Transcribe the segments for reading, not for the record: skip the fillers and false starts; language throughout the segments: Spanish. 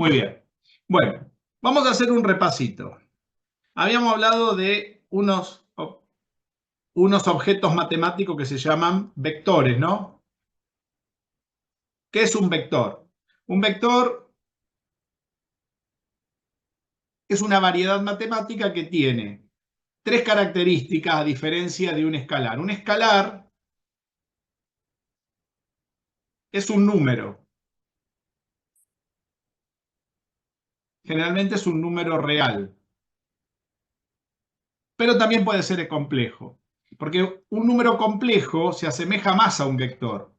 Muy bien. Bueno, vamos a hacer un repasito. Habíamos hablado de unos objetos matemáticos que se llaman vectores, ¿no? ¿Qué es un vector? Un vector es una variedad matemática que tiene tres características a diferencia de un escalar. Un escalar es un número. Generalmente es un número real, pero también puede ser complejo, porque un número complejo se asemeja más a un vector.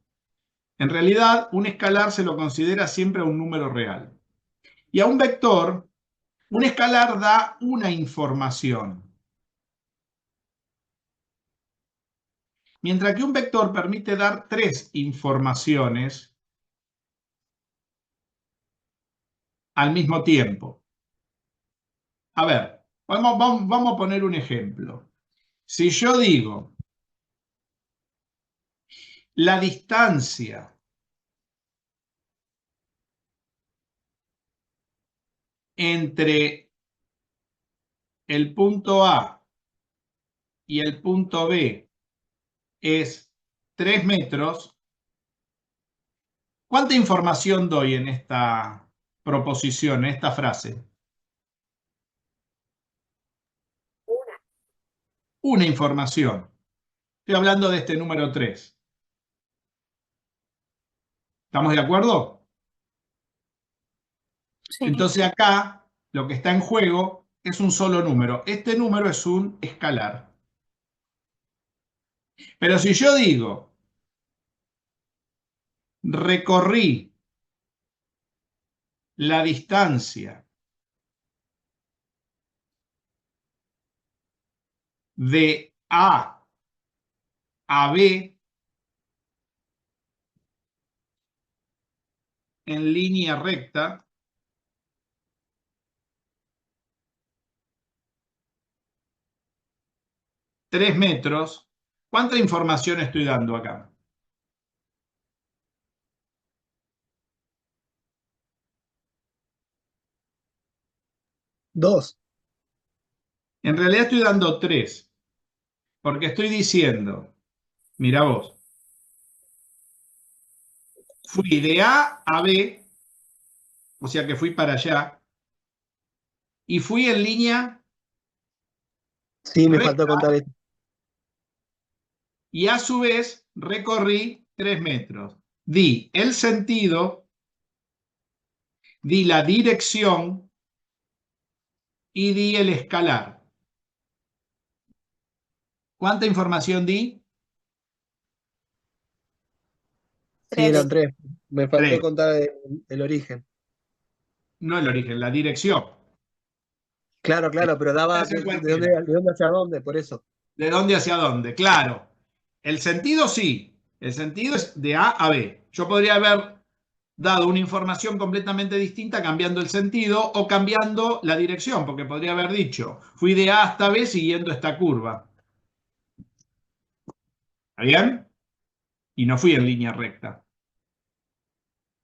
En realidad, un escalar se lo considera siempre un número real. Y a un vector, un escalar da una información, mientras que un vector permite dar tres informaciones al mismo tiempo. A ver, vamos a poner un ejemplo. Si yo digo la distancia entre el punto A y el punto B es 3 metros, ¿cuánta información doy en esta proposición, en esta frase? Una información. Estoy hablando de este número 3. ¿Estamos de acuerdo? Sí. Entonces acá lo que está en juego es un solo número. Este número es un escalar. Pero si yo digo, recorrí la distancia de A a B en línea recta, tres metros, ¿cuánta información estoy dando acá? Dos. En realidad estoy dando 3, porque estoy diciendo, mira vos, fui de A a B, o sea que fui para allá, y fui en línea Sí, me faltó recta, contar esto. y a su vez recorrí 3 metros. Di el sentido, di la dirección y di el escalar. ¿Cuánta información di? Sí, eran 3. tres. Me faltó 3. contar el origen. No el origen, la dirección. Claro, claro, pero daba Puede ser cualquiera. de dónde hacia dónde, por eso. ¿De dónde hacia dónde? Claro. El sentido sí. El sentido es de A a B. Yo podría haber dado una información completamente distinta cambiando el sentido o cambiando la dirección, porque podría haber dicho, fui de A hasta B siguiendo esta curva. ¿Está bien? Y no fui en línea recta.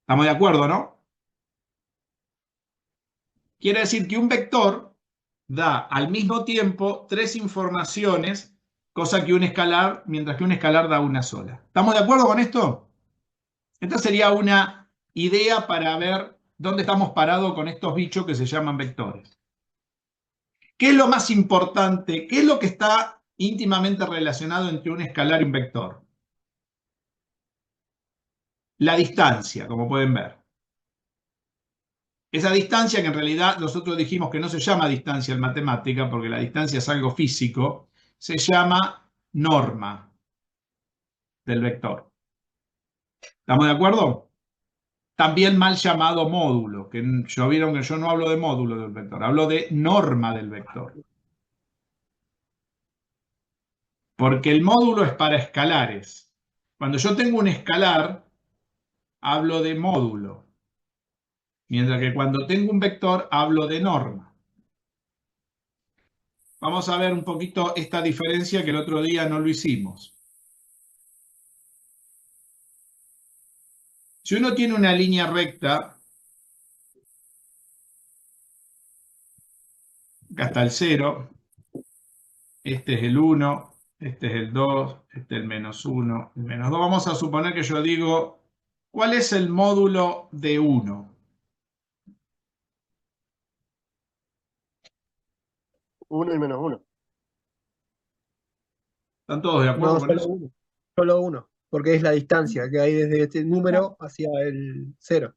¿Estamos de acuerdo, no? Quiere decir que un vector da al mismo tiempo tres informaciones, cosa que un escalar, mientras que un escalar da una sola. ¿Estamos de acuerdo con esto? Esta sería una idea para ver dónde estamos parados con estos bichos que se llaman vectores. ¿Qué es lo más importante? ¿Qué es lo que está íntimamente relacionado entre un escalar y un vector? La distancia, como pueden ver. Esa distancia que en realidad nosotros dijimos que no se llama distancia en matemática, porque la distancia es algo físico, se llama norma del vector. ¿Estamos de acuerdo? También mal llamado módulo, que yo vieron que yo no hablo de módulo del vector, hablo de norma del vector. Porque el módulo es para escalares. Cuando yo tengo un escalar, hablo de módulo. Mientras que cuando tengo un vector, hablo de norma. Vamos a ver un poquito esta diferencia que el otro día no lo hicimos. Si uno tiene una línea recta, Acá está el 0, este es el 1, este es el 2, este es el -1, el -2. Vamos a suponer que yo digo, ¿cuál es el módulo de 1? 1 y -1. ¿Están todos de acuerdo No, con solo eso? uno. Solo uno. Porque es la distancia que hay desde este número hacia el 0.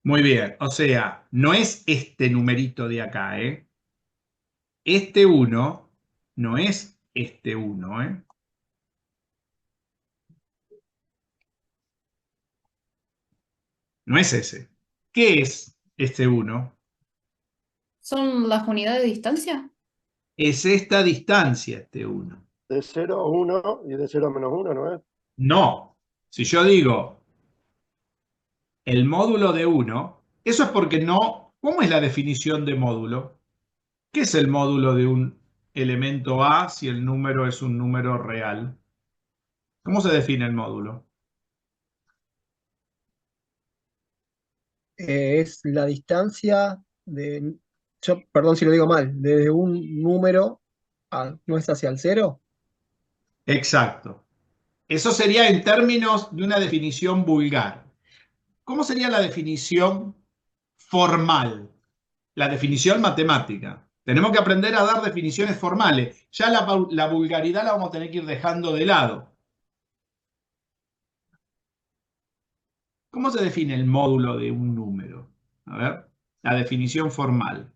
Muy bien, o sea, no es este numerito de acá, ¿eh? Este 1 no es este 1, ¿eh? No es ese. ¿Qué es este 1? ¿Son las unidades de distancia? Es esta distancia, este 1. De 0 a 1 y de 0 a -1, ¿no es? No. Si yo digo el módulo de 1, eso es porque no. ¿Cómo es la definición de módulo? ¿Qué es el módulo de un elemento A si el número es un número real? ¿Cómo se define el módulo? Es la distancia de. Yo, perdón si lo digo mal, desde un número ¿no es hacia el 0? Exacto. Eso sería en términos de una definición vulgar. ¿Cómo sería la definición formal? La definición matemática. Tenemos que aprender a dar definiciones formales. Ya la vulgaridad la vamos a tener que ir dejando de lado. ¿Cómo se define el módulo de un número? A ver, la definición formal.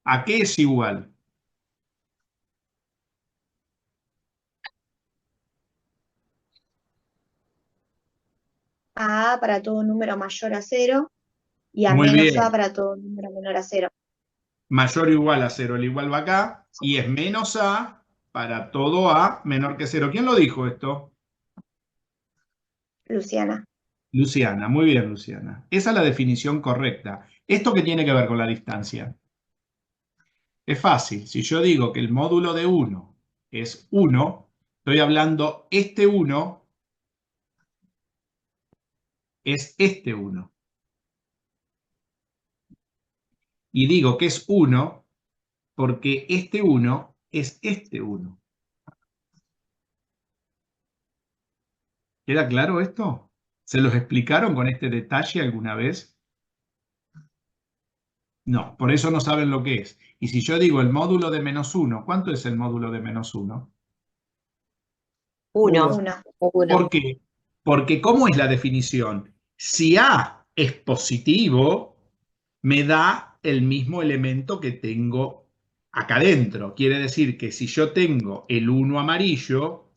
¿A qué es igual? A para todo número mayor a 0 y a Muy menos A bien. para todo número menor a 0. Mayor o igual a 0, el igual va acá. Y es menos A para todo A menor que 0. ¿Quién lo dijo esto? Luciana. Luciana. Muy bien, Luciana. Esa es la definición correcta. ¿Esto qué tiene que ver con la distancia? Es fácil. Si yo digo que el módulo de 1 es 1, estoy hablando este 1 es este 1. Y digo que es 1 porque este 1 es este 1. ¿Queda claro esto? ¿Se los explicaron con este detalle alguna vez? No, por eso no saben lo que es. Y si yo digo el módulo de -1, ¿cuánto es el módulo de -1? 1. 1. ¿Por qué? Porque ¿cómo es la definición? Si A es positivo, me da el mismo elemento que tengo acá adentro. Quiere decir que si yo tengo el 1 amarillo,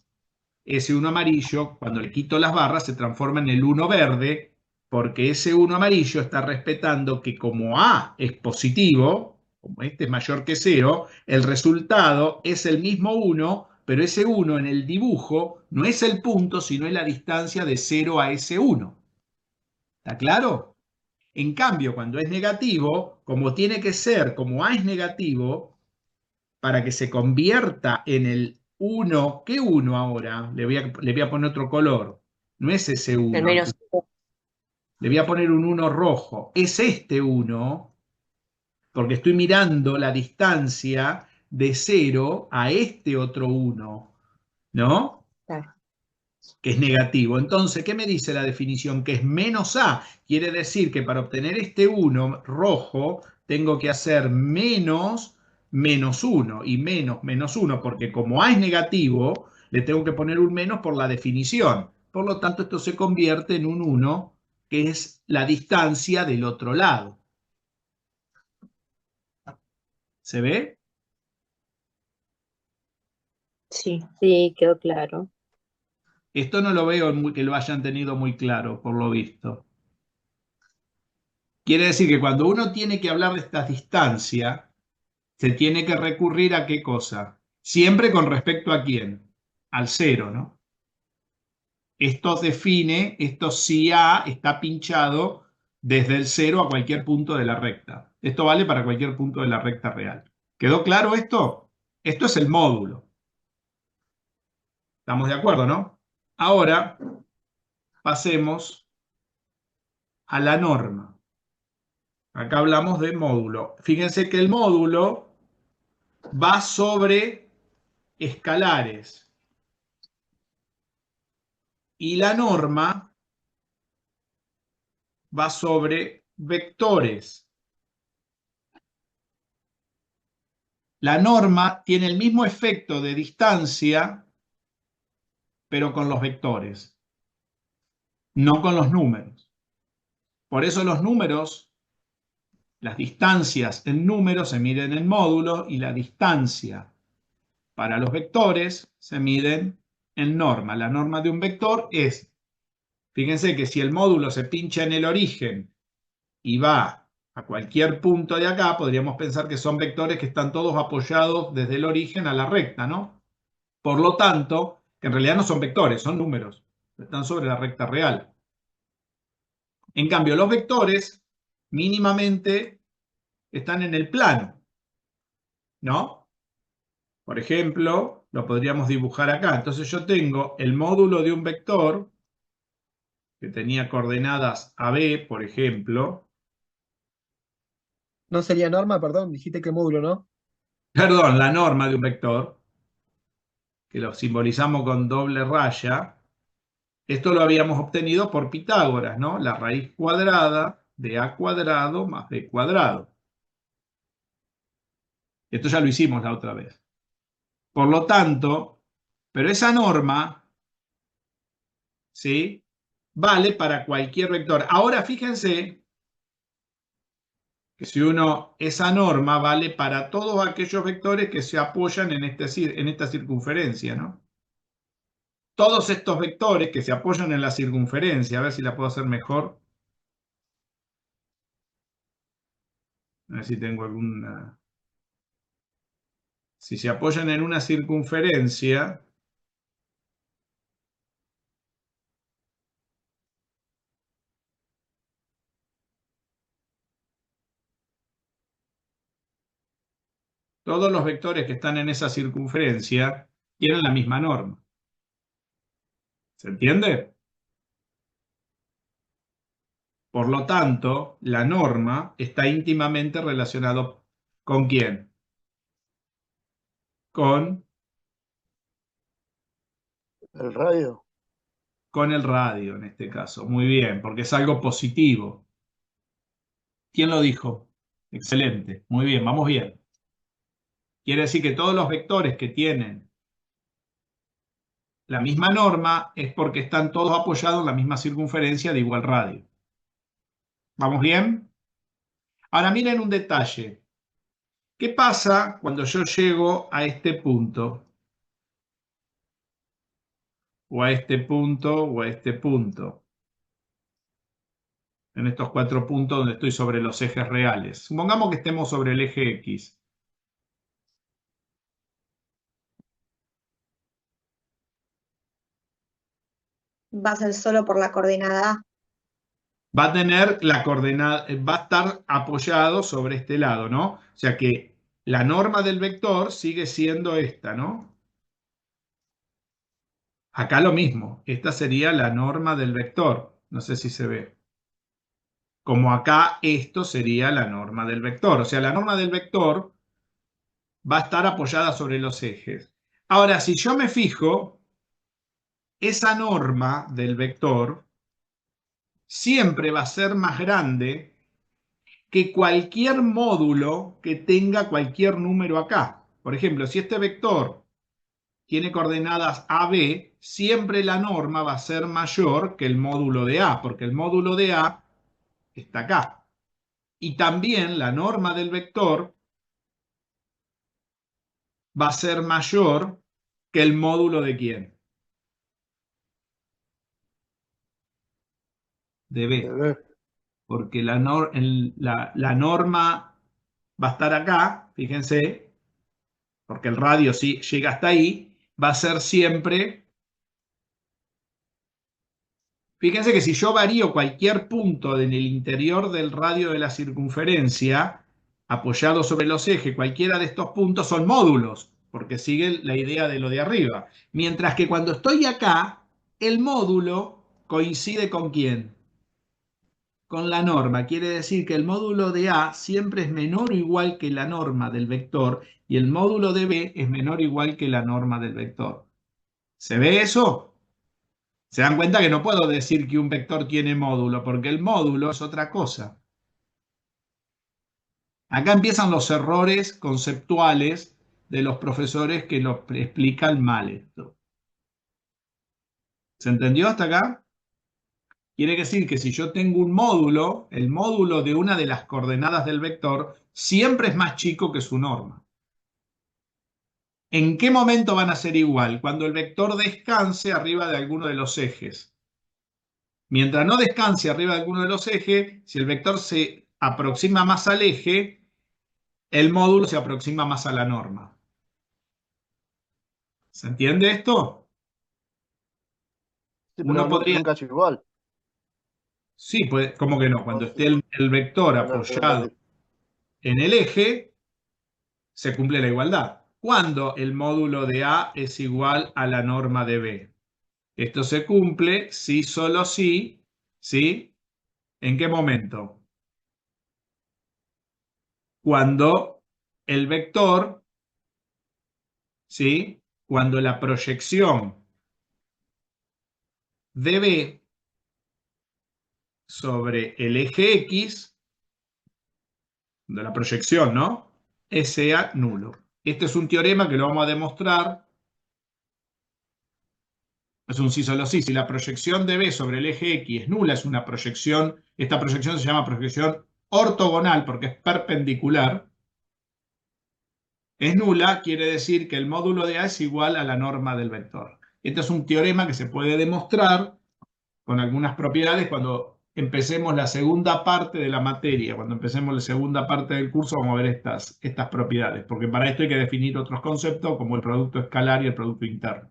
ese 1 amarillo, cuando le quito las barras, se transforma en el 1 verde, porque ese 1 amarillo está respetando que como A es positivo, como este es mayor que 0, el resultado es el mismo 1, pero ese 1 en el dibujo no es el punto, sino es la distancia de 0 a ese 1. ¿Está claro? En cambio, cuando es negativo, como tiene que ser, como A es negativo, para que se convierta en el 1, ¿qué 1 ahora? Le voy a poner otro color. No es ese 1. El menos Le voy a poner un 1 rojo. Es este 1, porque estoy mirando la distancia de 0 a este otro 1, ¿no? claro. Que es negativo. Entonces, ¿qué me dice la definición? Que es menos A. Quiere decir que para obtener este 1 rojo, tengo que hacer menos -1 y menos 1, porque como A es negativo, le tengo que poner un menos por la definición. Por lo tanto, esto se convierte en un 1, que es la distancia del otro lado. ¿Se ve? Sí, sí, quedó claro. Esto no lo veo que lo hayan tenido muy claro, por lo visto. Quiere decir que cuando uno tiene que hablar de estas distancias, se tiene que recurrir a qué cosa. Siempre con respecto a quién. Al 0, ¿no? Esto define, esto si A está pinchado desde el 0 a cualquier punto de la recta. Esto vale para cualquier punto de la recta real. ¿Quedó claro esto? Esto es el módulo. ¿Estamos de acuerdo, no? Ahora pasemos a la norma. Acá hablamos de módulo. Fíjense que el módulo va sobre escalares y la norma va sobre vectores. La norma tiene el mismo efecto de distancia, pero con los vectores, no con los números. Por eso los números, las distancias en números se miden en módulo y la distancia para los vectores se miden en norma. La norma de un vector es, fíjense que si el módulo se pincha en el origen y va a cualquier punto de acá, podríamos pensar que son vectores que están todos apoyados desde el origen a la recta, ¿no? Por lo tanto, que en realidad no son vectores, son números, están sobre la recta real. En cambio, los vectores mínimamente están en el plano, ¿no? Por ejemplo, lo podríamos dibujar acá. Entonces yo tengo el módulo de un vector que tenía coordenadas AB, por ejemplo. No sería norma, perdón, dijiste que módulo, ¿no? Perdón, la norma de un vector, que lo simbolizamos con doble raya. Esto lo habíamos obtenido por Pitágoras, ¿no? La raíz cuadrada de A cuadrado más B cuadrado. Esto ya lo hicimos la otra vez. Por lo tanto, pero esa norma, ¿sí?, vale para cualquier vector. Ahora fíjense que si esa norma vale para todos aquellos vectores que se apoyan en esta circunferencia, ¿no? Todos estos vectores que se apoyan en la circunferencia, a ver si la puedo hacer mejor. A ver si tengo alguna... Si se apoyan en una circunferencia, todos los vectores que están en esa circunferencia tienen la misma norma. ¿Se entiende? Por lo tanto, la norma está íntimamente relacionada ¿con quién? Con El radio. el radio en este caso. Muy bien, porque es algo positivo. ¿Quién lo dijo? Excelente. Muy bien, vamos bien. Quiere decir que todos los vectores que tienen la misma norma es porque están todos apoyados en la misma circunferencia de igual radio. ¿Vamos bien? Ahora miren un detalle. ¿Qué pasa cuando yo llego a este punto? O a este punto, o a este punto. En estos 4 puntos donde estoy sobre los ejes reales. Supongamos que estemos sobre el eje X. Va a ser solo por la coordenada A. Va a tener la coordenada, va a estar apoyado sobre este lado, ¿no? O sea que la norma del vector sigue siendo esta, ¿no? Acá lo mismo, esta sería la norma del vector. No sé si se ve. Como acá esto sería la norma del vector. O sea, la norma del vector va a estar apoyada sobre los ejes. Ahora, si yo me fijo, esa norma del vector siempre va a ser más grande que cualquier módulo que tenga cualquier número acá. Por ejemplo, si este vector tiene coordenadas AB, siempre la norma va a ser mayor que el módulo de A, porque el módulo de A está acá. Y también la norma del vector va a ser mayor que el módulo de ¿quién? De B. Porque la norma va a estar acá, fíjense, porque el radio sí llega hasta ahí, va a ser siempre... Fíjense que si yo varío cualquier punto en el interior del radio de la circunferencia, apoyado sobre los ejes, cualquiera de estos puntos son módulos, porque sigue la idea de lo de arriba. Mientras que cuando estoy acá, el módulo coincide ¿con quién? con la norma. Quiere decir que el módulo de A siempre es menor o igual que la norma del vector y el módulo de B es menor o igual que la norma del vector. ¿Se ve eso? Se dan cuenta que no puedo decir que un vector tiene módulo, porque el módulo es otra cosa. Acá empiezan los errores conceptuales de los profesores que lo explican mal esto. ¿Se entendió hasta acá? Quiere decir que si yo tengo un módulo, el módulo de una de las coordenadas del vector siempre es más chico que su norma. ¿En qué momento van a ser igual? Cuando el vector descanse arriba de alguno de los ejes. Mientras no descanse arriba de alguno de los ejes, si el vector se aproxima más al eje, el módulo se aproxima más a la norma. ¿Se entiende esto? Sí, Uno pero podría... nunca es igual. Sí, pues, ¿cómo que no? Cuando O esté sí. el vector No, no, apoyado en el eje, se cumple la igualdad. Cuando el módulo de A es igual a la norma de B. Esto se cumple si, solo si, ¿sí? ¿En qué momento? Cuando el vector, ¿sí? Cuando la proyección de B sobre el eje X, de la proyección, ¿no? Sea nulo. Este es un teorema que lo vamos a demostrar. Es un sí solo sí. Si la proyección de B sobre el eje X es nula, es una proyección, esta proyección se llama proyección ortogonal porque es perpendicular. Es nula, quiere decir que el módulo de A es igual a la norma del vector. Este es un teorema que se puede demostrar con algunas propiedades cuando empecemos la segunda parte de la materia. Cuando empecemos la segunda parte del curso vamos a ver estas propiedades, porque para esto hay que definir otros conceptos como el producto escalar y el producto interno.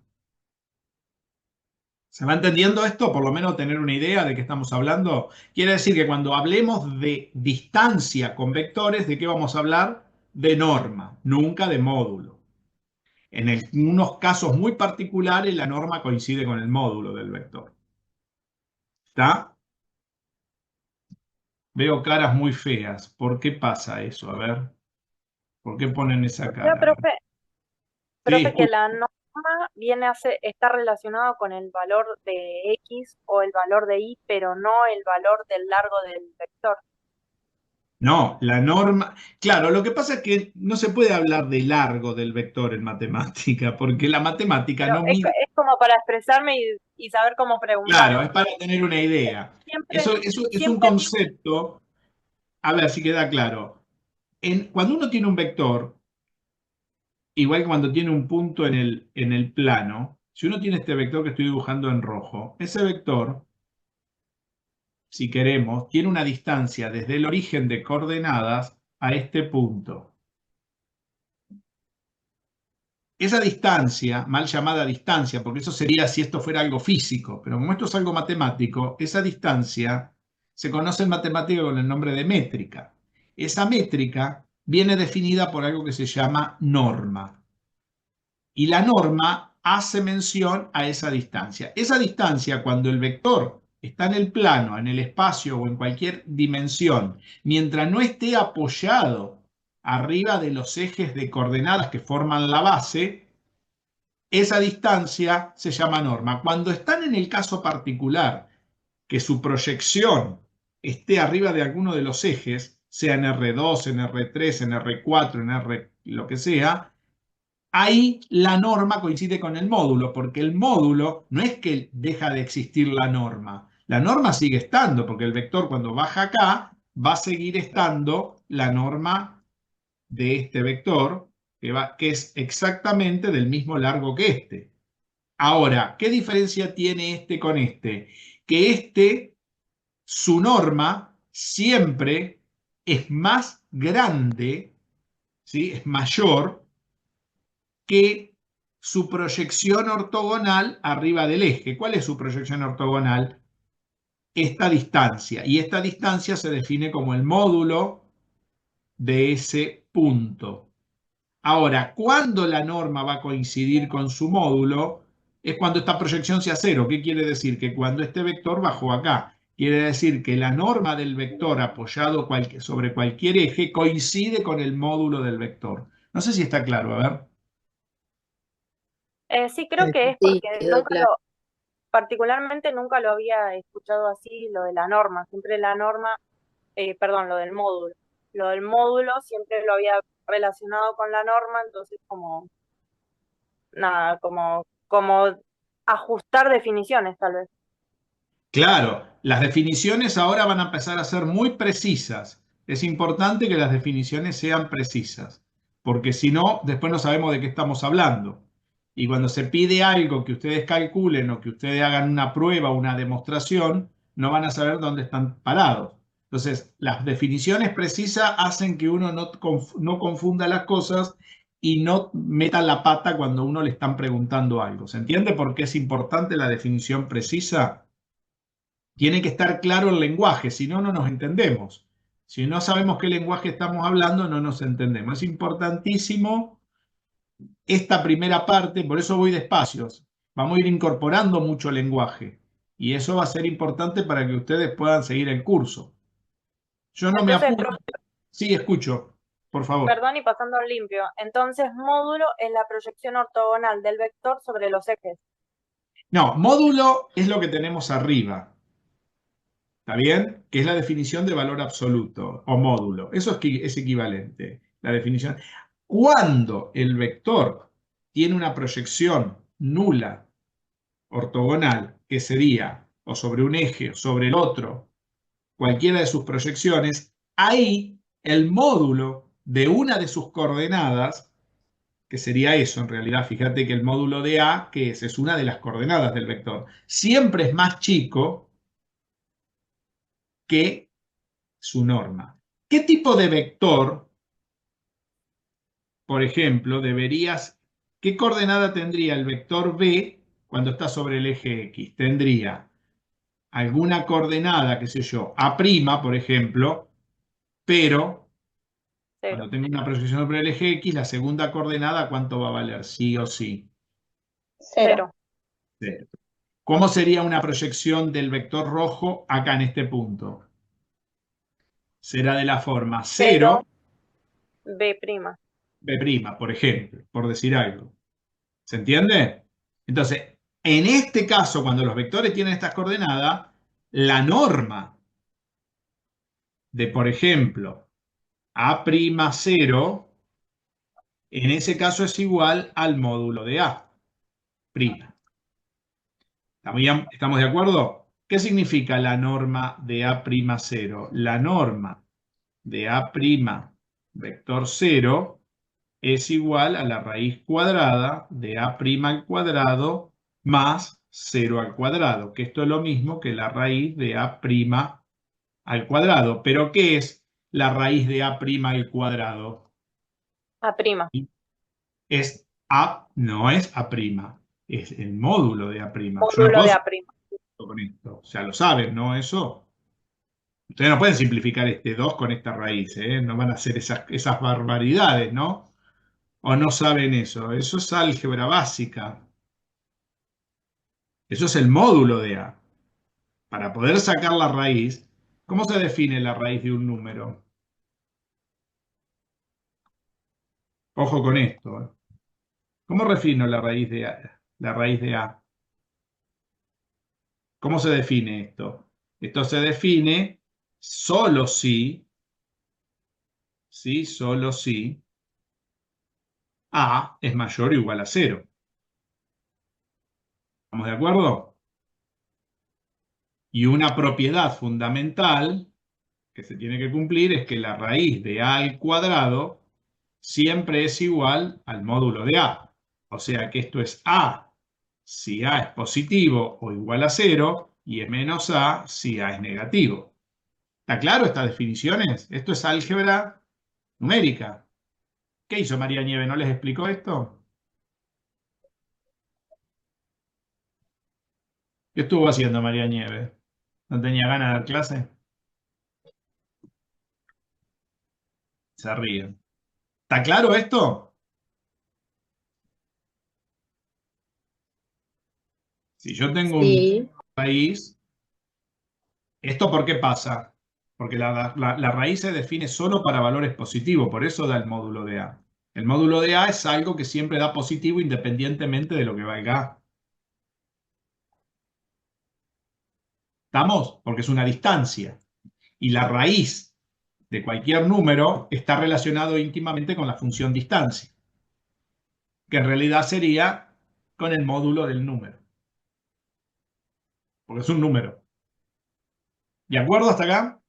¿Se va entendiendo esto? Por lo menos tener una idea de qué estamos hablando. Quiere decir que cuando hablemos de distancia con vectores, ¿de qué vamos a hablar? De norma, nunca de módulo. En unos casos muy particulares, la norma coincide con el módulo del vector. ¿Está? Veo caras muy feas. ¿Por qué pasa eso? A ver. ¿Por qué ponen esa Pero, cara? Sí, profe, que escucho. la norma está relacionado con el valor de X o el valor de Y, pero no el valor del largo del vector. No, la norma... Claro, lo que pasa es que no se puede hablar de largo del vector en matemática, porque la matemática Pero no mide... es como para expresarme y saber cómo preguntar. Claro, es para tener una idea. Siempre, Eso es un siempre concepto, a ver si queda claro. Cuando uno tiene un vector, igual que cuando tiene un punto en el plano, si uno tiene este vector que estoy dibujando en rojo, ese vector, si queremos, tiene una distancia desde el origen de coordenadas a este punto. Esa distancia, mal llamada distancia, porque eso sería si esto fuera algo físico, pero como esto es algo matemático, esa distancia se conoce en matemática con el nombre de métrica. Esa métrica viene definida por algo que se llama norma. Y la norma hace mención a esa distancia. Esa distancia, cuando el vector está en el plano, en el espacio o en cualquier dimensión, mientras no esté apoyado arriba de los ejes de coordenadas que forman la base, esa distancia se llama norma. Cuando están en el caso particular, que su proyección esté arriba de alguno de los ejes, sea en R2, en R3, en R4, en R lo que sea, ahí la norma coincide con el módulo, porque el módulo no es que deja de existir la norma sigue estando, porque el vector cuando baja acá va a seguir estando la norma de este vector, que es exactamente del mismo largo que este. Ahora, ¿qué diferencia tiene este con este? Que este, su norma siempre es más grande, ¿sí? Es mayor que su proyección ortogonal arriba del eje. ¿Cuál es su proyección ortogonal? Esta distancia. Y esta distancia se define como el módulo de ese punto. Ahora, ¿cuándo la norma va a coincidir con su módulo? Es cuando esta proyección sea cero. ¿Qué quiere decir? Que cuando este vector bajó acá. quiere decir que la norma del vector apoyado sobre cualquier eje coincide con el módulo del vector. No sé si está claro, a ver. Sí, creo que es Sí, porque quedó claro. particularmente nunca lo había escuchado así, lo de la norma. Siempre la norma, perdón, lo del módulo. Lo del módulo siempre lo había relacionado con la norma, entonces como, nada, como ajustar definiciones tal vez. Claro, las definiciones ahora van a empezar a ser muy precisas. Es importante que las definiciones sean precisas, porque si no, después no sabemos de qué estamos hablando. Y cuando se pide algo que ustedes calculen o que ustedes hagan una prueba o una demostración, no van a saber dónde están parados. Entonces, las definiciones precisas hacen que uno no confunda las cosas y no meta la pata cuando uno le están preguntando algo. ¿Se entiende por qué es importante la definición precisa? Tiene que estar claro el lenguaje, si no, no nos entendemos. Si no sabemos qué lenguaje estamos hablando, no nos entendemos. Es importantísimo esta primera parte, por eso voy despacio. Vamos a ir incorporando mucho lenguaje y eso va a ser importante para que ustedes puedan seguir el curso. Yo no me Entonces, apuro. Sí, escucho, por favor. perdón y pasando limpio. Entonces, módulo es la proyección ortogonal del vector sobre los ejes. No, módulo es lo que tenemos arriba. ¿Está bien? Que es la definición de valor absoluto o módulo. Eso es equivalente, la definición. Cuando el vector tiene una proyección nula, ortogonal, que sería o sobre un eje o sobre el otro, cualquiera de sus proyecciones, ahí el módulo de una de sus coordenadas, que sería eso en realidad, fíjate que el módulo de A, que es una de las coordenadas del vector, siempre es más chico que su norma. ¿Qué tipo de vector, por ejemplo, qué coordenada tendría el vector B cuando está sobre el eje X? Tendría alguna coordenada, qué sé yo, A', por ejemplo, pero Cero. cuando tengo una proyección sobre el eje X, la segunda coordenada, ¿cuánto va a valer? Sí o sí. Cero. Cero. ¿Cómo sería una proyección del vector rojo acá en este punto? Será de la forma 0, B'. B', por ejemplo, por decir algo. ¿Se entiende? Entonces, en este caso, cuando los vectores tienen estas coordenadas, la norma de, por ejemplo, A'0, en ese caso es igual al módulo de A'. ¿Estamos de acuerdo? ¿Qué significa la norma de A'0? La norma de A' vector 0 es igual a la raíz cuadrada de A' al cuadrado más 0 al cuadrado, que esto es lo mismo que la raíz de A' al cuadrado. ¿Pero qué es la raíz de A' al cuadrado? A'. Es A, no es A', es el módulo de A'. Yo no Módulo de puedo A'. con esto. O sea, lo saben, ¿no? Eso. Ustedes no pueden simplificar este 2 con esta raíz, ¿eh? No van a hacer esas barbaridades, ¿no? ¿O no saben eso? Eso es álgebra básica. Eso es el módulo de A. Para poder sacar la raíz, ¿cómo se define la raíz de un número? Ojo con esto, ¿eh? ¿Cómo refino la raíz de A? La raíz de A. ¿Cómo se define esto? Esto se define solo si, solo si A es mayor o igual a 0. ¿Estamos de acuerdo? Y una propiedad fundamental que se tiene que cumplir es que la raíz de A al cuadrado siempre es igual al módulo de A. O sea que esto es A si A es positivo o igual a 0 y es menos A si A es negativo. ¿Está claro estas definiciones? Esto es álgebra numérica. ¿Qué hizo María Nieve? ¿No les explicó esto? ¿Qué estuvo haciendo María Nieve? ¿No tenía ganas de dar clase? Se ríen. ¿Está claro esto? Si yo tengo un Sí, raíz ¿Esto por qué pasa? Porque la raíz se define solo para valores positivos, por eso da el módulo de A. El módulo de A es algo que siempre da positivo independientemente de lo que valga A. ¿Estamos? Porque es una distancia. Y la raíz de cualquier número está relacionado íntimamente con la función distancia, que en realidad sería con el módulo del número. Porque es un número. ¿De acuerdo hasta acá?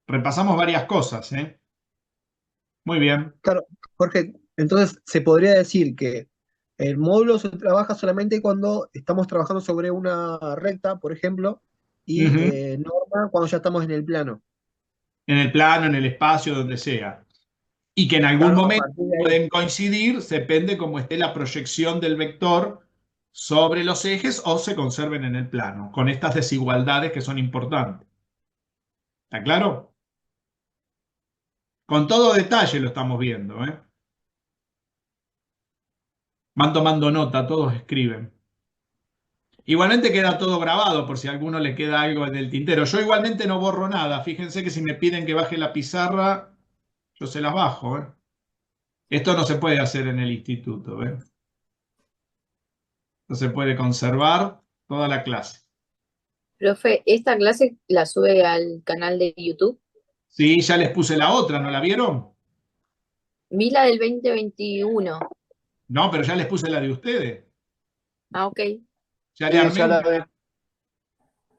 Repasamos varias cosas, ¿eh? Muy bien. Claro, Jorge, entonces se podría decir que el módulo se trabaja solamente cuando estamos trabajando sobre una recta, por ejemplo, y Ujú. norma cuando ya estamos en el plano. En el plano, en el espacio, donde sea. Y que en algún Claro, a momento partir de ahí. pueden coincidir, depende cómo esté la proyección del vector sobre los ejes o se conserven en el plano, con estas desigualdades que son importantes. ¿Está claro? Con todo detalle lo estamos viendo, ¿eh? Van tomando nota, todos escriben. Igualmente queda todo grabado por si a alguno le queda algo en el tintero. Yo igualmente no borro nada. Fíjense que si me piden que baje la pizarra, yo se las bajo, ¿eh? Esto no se puede hacer en el instituto, ¿eh? No se puede conservar toda la clase. Profe, ¿esta clase la sube al canal de YouTube? Sí, ya les puse la otra, ¿no la vieron? Vi la del 2021. No, pero ya les puse la de ustedes. Ah, ok, Ya le Sí, armé ya la vi.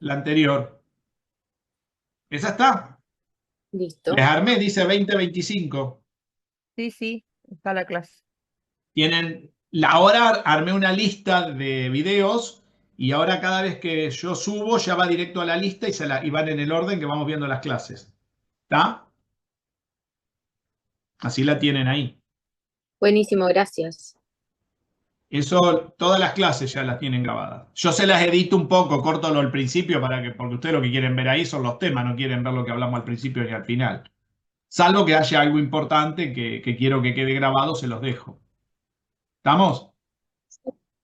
la anterior. Esa está. listo. Les armé, dice 2025. Sí, sí, está la clase. Tienen, ahora armé una lista de videos y ahora cada vez que yo subo ya va directo a la lista y van en el orden que vamos viendo las clases. ¿Está? Así la tienen ahí. Buenísimo, gracias. Eso, todas las clases ya las tienen grabadas. Yo se las edito un poco, corto lo al principio porque ustedes lo que quieren ver ahí son los temas, no quieren ver lo que hablamos al principio ni al final. Salvo que haya algo importante que quiero que quede grabado, se los dejo. ¿Estamos?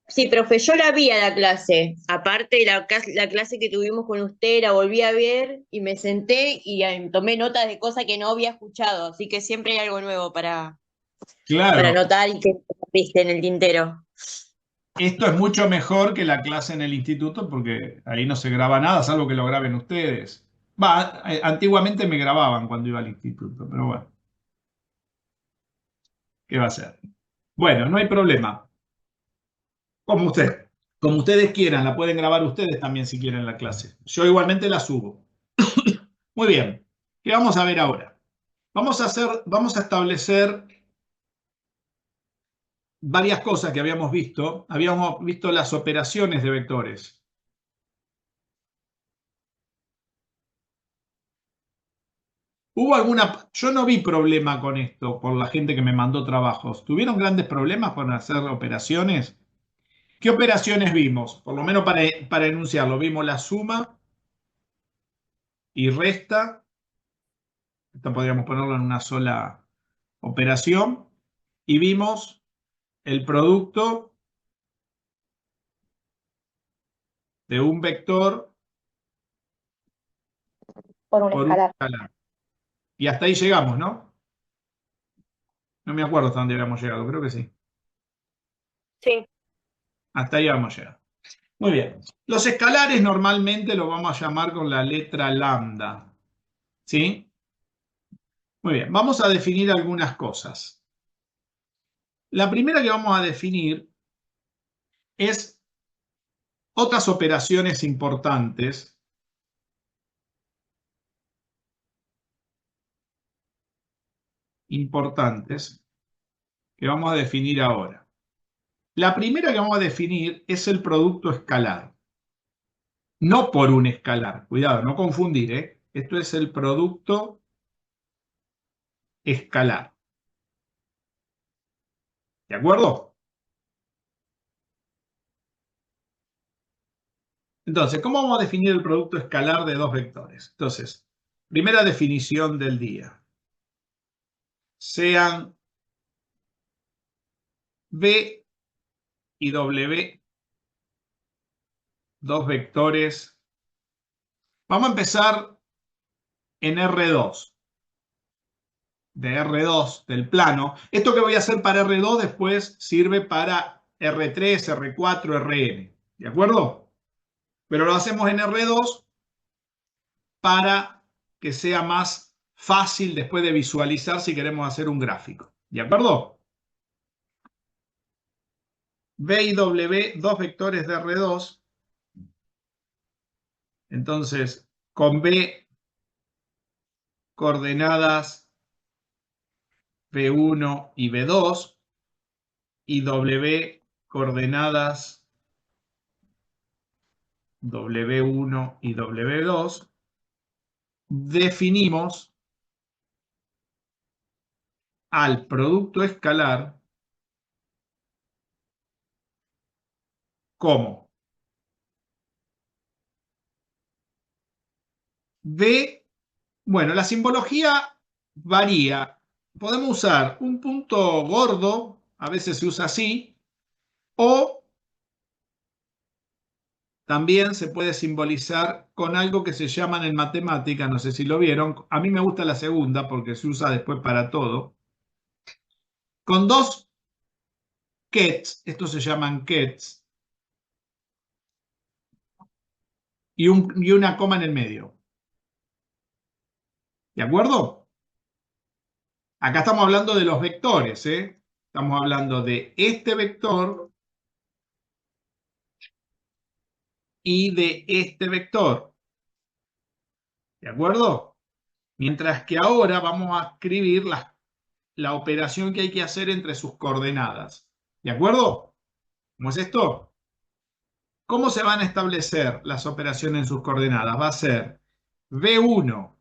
Sí, profe, yo la vi a la clase. Aparte, la clase que tuvimos con usted la volví a ver y me senté y tomé notas de cosas que no había escuchado. Así que siempre hay algo nuevo para Claro, anotar y que viste en el tintero. esto es mucho mejor que la clase en el instituto porque ahí no se graba nada, salvo que lo graben ustedes. Antiguamente me grababan cuando iba al instituto, pero bueno, ¿qué va a ser? Bueno, no hay problema. Como ustedes quieran, la pueden grabar ustedes también si quieren la clase. Yo igualmente la subo. Muy bien. ¿Qué vamos a ver ahora? Vamos a establecer varias cosas que habíamos visto. Habíamos visto las operaciones de vectores. Yo no vi problema con esto por la gente que me mandó trabajos. ¿Tuvieron grandes problemas con hacer operaciones? ¿Qué operaciones vimos? Por lo menos para enunciarlo, vimos la suma y resta. Esto podríamos ponerlo en una sola operación. Y vimos el producto de un vector Por un por un escalar. escalar. Y hasta ahí llegamos, ¿no? No me acuerdo hasta dónde habíamos llegado, creo que sí. Sí, Hasta ahí vamos a llegar. Muy bien. Los escalares normalmente lo vamos a llamar con la letra lambda. ¿Sí? Muy bien. Vamos a definir algunas cosas. La primera que vamos a definir es otras operaciones importantes. Que vamos a definir ahora. La primera que vamos a definir es el producto escalar. No por un escalar. Cuidado, no confundir, ¿eh? Esto es el producto escalar. ¿De acuerdo? Entonces, ¿cómo vamos a definir el producto escalar de dos vectores? Entonces, primera definición del día. Sean B y W dos vectores Vamos a empezar en R2. De R2 del plano. Esto que voy a hacer para R2 después sirve para R3, R4, Rn. ¿De acuerdo? Pero lo hacemos en R2 para que sea más fácil después de visualizar si queremos hacer un gráfico. ¿De acuerdo? B y W, dos vectores de R2. Entonces, con B coordenadas B1 y B2 y W coordenadas W1 y W2, definimos al producto escalar como B. Bueno, la simbología varía. Podemos usar un punto gordo, a veces se usa así, o también se puede simbolizar con algo que se llaman en matemática, no sé si lo vieron, a mí me gusta la segunda porque se usa después para todo, con dos kets, estos se llaman kets, y una coma en el medio. ¿De acuerdo? Acá estamos hablando de los vectores, ¿eh? Estamos hablando de este vector y de este vector. ¿De acuerdo? Mientras que ahora vamos a escribir la operación que hay que hacer entre sus coordenadas. ¿De acuerdo? ¿Cómo es esto? ¿Cómo se van a establecer las operaciones en sus coordenadas? Va a ser B1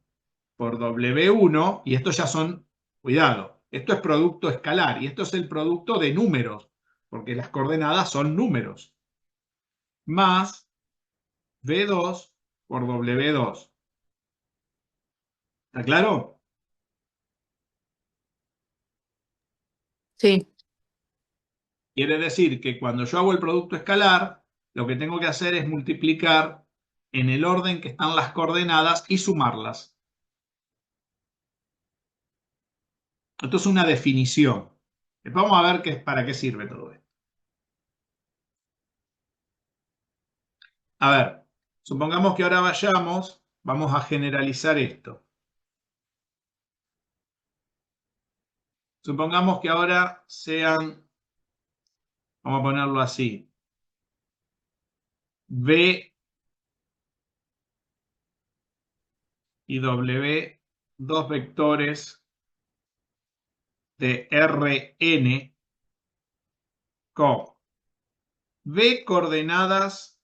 por W1, y estos ya son, cuidado, esto es producto escalar, y esto es el producto de números, porque las coordenadas son números, más B2 por W2. ¿Está claro? Sí. Quiere decir que cuando yo hago el producto escalar, lo que tengo que hacer es multiplicar en el orden que están las coordenadas y sumarlas. Esto es una definición. Después vamos a ver para qué sirve todo esto. A ver, supongamos que ahora vamos a generalizar esto. Supongamos que ahora sean, vamos a ponerlo así, B y W, dos vectores de Rn con B coordenadas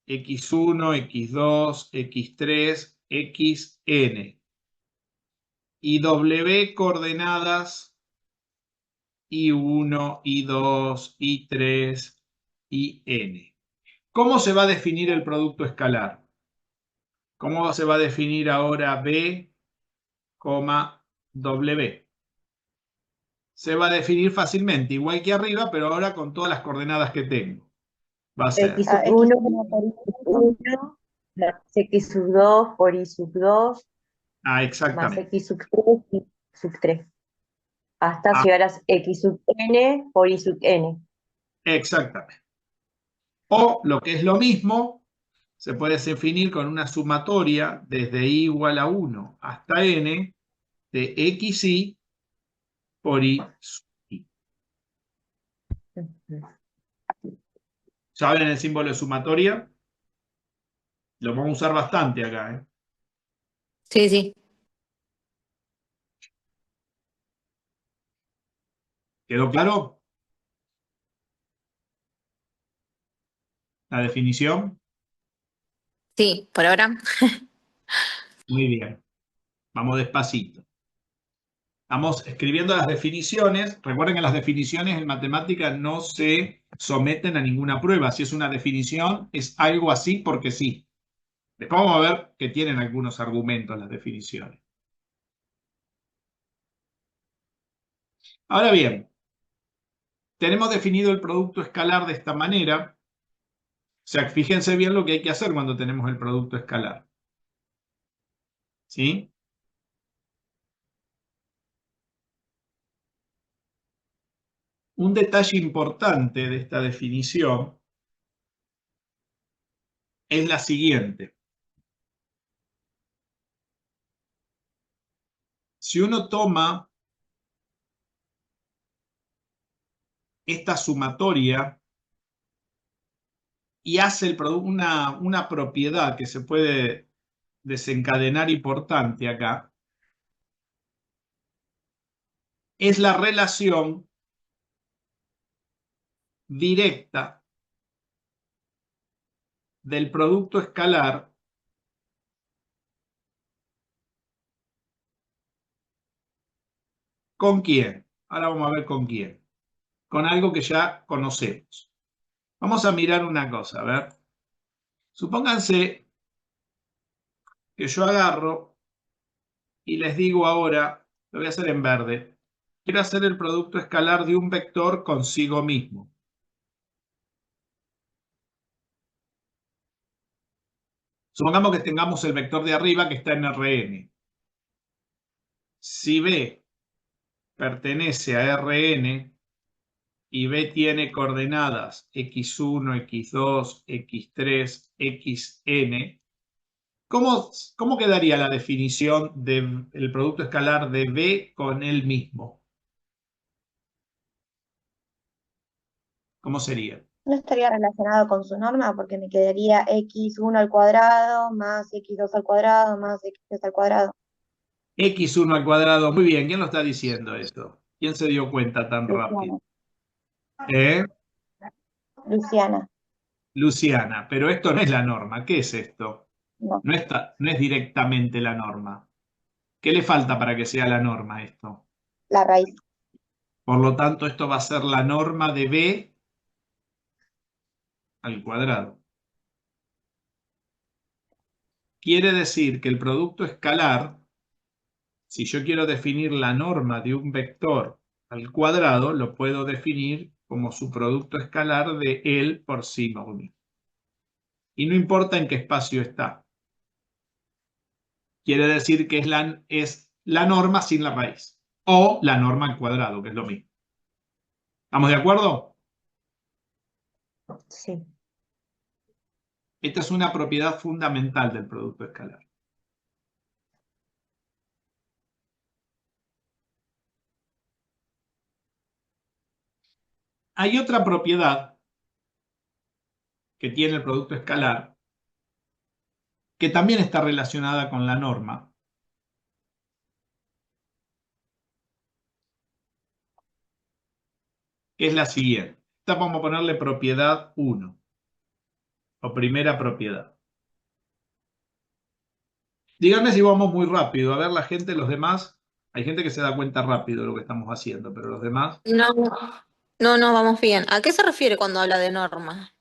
x1, x2, x3, xn y W coordenadas y1, y2, y3, y n. ¿Cómo se va a definir el producto escalar? ¿Cómo se va a definir ahora B, W? Se va a definir fácilmente, igual que arriba, pero ahora con todas las coordenadas que tengo. Va a ser X sub 1 por Y sub 1, más X sub 2 por Y sub 2, más exactamente. X sub 3 y sub 3. Hasta llegar a X sub n por Y sub n. Exactamente. O lo que es lo mismo, se puede definir con una sumatoria desde i igual a 1 hasta n de xi por y sub i. ¿Saben el símbolo de sumatoria? Lo vamos a usar bastante acá, ¿eh? Sí, sí. ¿Quedó claro? ¿La definición? Sí, por ahora. Muy bien. Vamos despacito. Estamos escribiendo las definiciones. Recuerden que las definiciones en matemática no se someten a ninguna prueba. Si es una definición, es algo así porque sí. Después vamos a ver que tienen algunos argumentos las definiciones. Ahora bien, tenemos definido el producto escalar de esta manera. sea, fíjense bien lo que hay que hacer cuando tenemos el producto escalar. ¿Sí? Un detalle importante de esta definición es la siguiente. Si uno toma esta sumatoria y hace una propiedad que se puede desencadenar importante acá, es la relación directa del producto escalar ¿con quién? Ahora vamos a ver con quién. Con algo que ya conocemos. Vamos a mirar una cosa, a ver. Supónganse que yo agarro y les digo ahora, lo voy a hacer en verde, quiero hacer el producto escalar de un vector consigo mismo. Supongamos que tengamos el vector de arriba que está en Rn. Si B pertenece a Rn y B tiene coordenadas x1, x2, x3, xn, ¿cómo quedaría la definición del producto escalar de B con él mismo? ¿Cómo sería? No estaría relacionado con su norma porque me quedaría x1 al cuadrado más x2 al cuadrado más x3 al cuadrado. x1 al cuadrado. Muy bien, ¿quién lo está diciendo esto? ¿Quién se dio cuenta tan rápido? Luciana. Luciana, Luciana, pero esto no es la norma. ¿Qué es esto? no, No es directamente la norma. ¿Qué le falta para que sea la norma esto? la raíz. Por lo tanto, esto va a ser la norma de B al cuadrado. Quiere decir que el producto escalar, si yo quiero definir la norma de un vector al cuadrado, lo puedo definir como su producto escalar de él por sí mismo. Y no importa en qué espacio está. Quiere decir que es la norma sin la raíz. O la norma al cuadrado, que es lo mismo. ¿Estamos de acuerdo? Sí. Esta es una propiedad fundamental del producto escalar. Hay otra propiedad que tiene el producto escalar que también está relacionada con la norma, que es la siguiente. Esta vamos a ponerle propiedad 1 o primera propiedad. Díganme si vamos muy rápido. A ver, la gente, los demás, hay gente que se da cuenta rápido de lo que estamos haciendo, pero los demás... No, vamos bien. ¿A qué se refiere cuando habla de norma?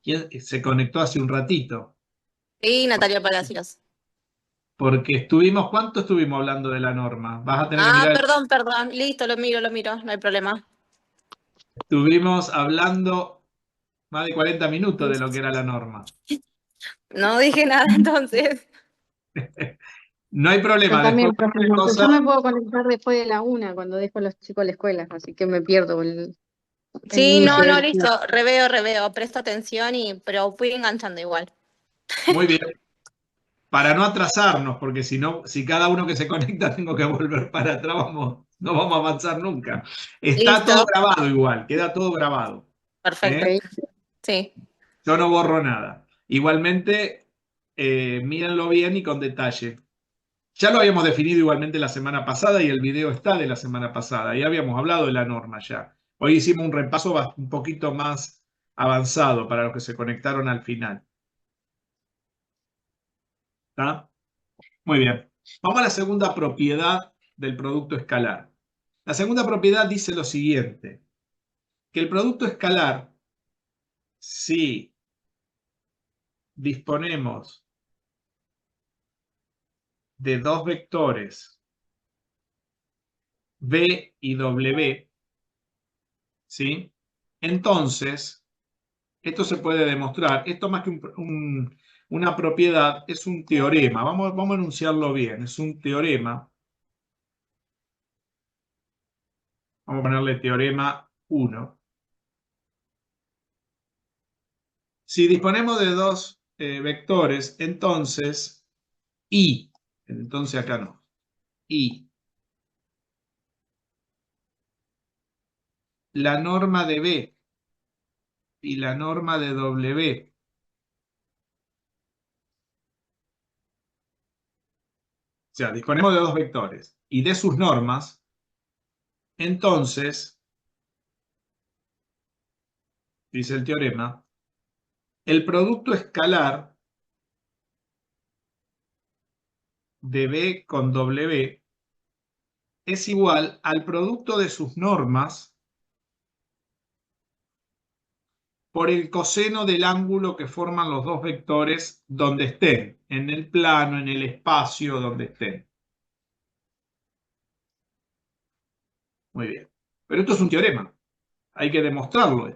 ¿Quién se conectó hace un ratito? Sí, Natalia Palacios. Porque ¿cuánto estuvimos hablando de la norma? Vas a tener que Ah, mirar. perdón. Listo, lo miro, no hay problema. Estuvimos hablando más de 40 minutos de lo que era la norma. No dije nada entonces. No hay problema. Yo también, Después profe, porque yo me puedo conectar después de la 1 cuando dejo a los chicos a la escuela, así que me pierdo el Sí, inicio del listo. Reveo. Presto atención pero fui enganchando igual. Muy bien. Para no atrasarnos, porque si cada uno que se conecta tengo que volver para atrás, no vamos a avanzar nunca. Está Listo. todo grabado igual, queda todo grabado. Perfecto. Sí. Yo no borro nada. Igualmente, mírenlo bien y con detalle. Ya lo habíamos definido igualmente la semana pasada y el video está de la semana pasada. Ya habíamos hablado de la norma ya. Hoy hicimos un repaso un poquito más avanzado para los que se conectaron al final. ¿Está? Muy bien. Vamos a la segunda propiedad del producto escalar. La segunda propiedad dice lo siguiente, que el producto escalar, si disponemos de dos vectores B y W, ¿sí? Entonces, Esto se puede demostrar. Esto más que una propiedad es un teorema. Vamos a enunciarlo bien. Es un teorema. Vamos a ponerle teorema 1. Si disponemos de dos vectores, entonces I, entonces acá no, I, la norma de B y la norma de W, o sea, disponemos de dos vectores y de sus normas, entonces, dice el teorema, el producto escalar de B con W es igual al producto de sus normas por el coseno del ángulo que forman los dos vectores donde estén, en el plano, en el espacio, donde estén. Muy bien. Pero esto es un teorema. Hay que demostrarlo.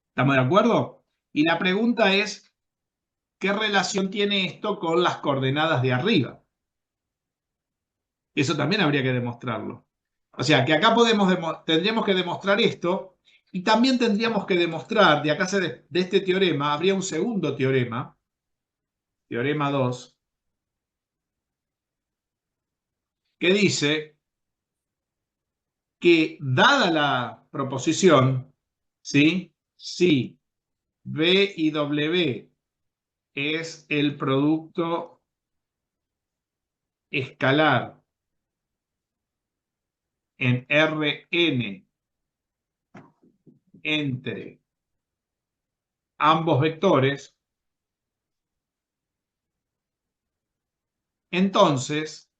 ¿Estamos de acuerdo? Y la pregunta es, ¿qué relación tiene esto con las coordenadas de arriba? Eso también habría que demostrarlo. O sea, que acá tendríamos que demostrar esto y también tendríamos que demostrar, de acá de este teorema, habría un segundo teorema, teorema 2, que dice que dada la proposición, ¿sí? Si B y W es el producto escalar en Rn entre ambos vectores, entonces,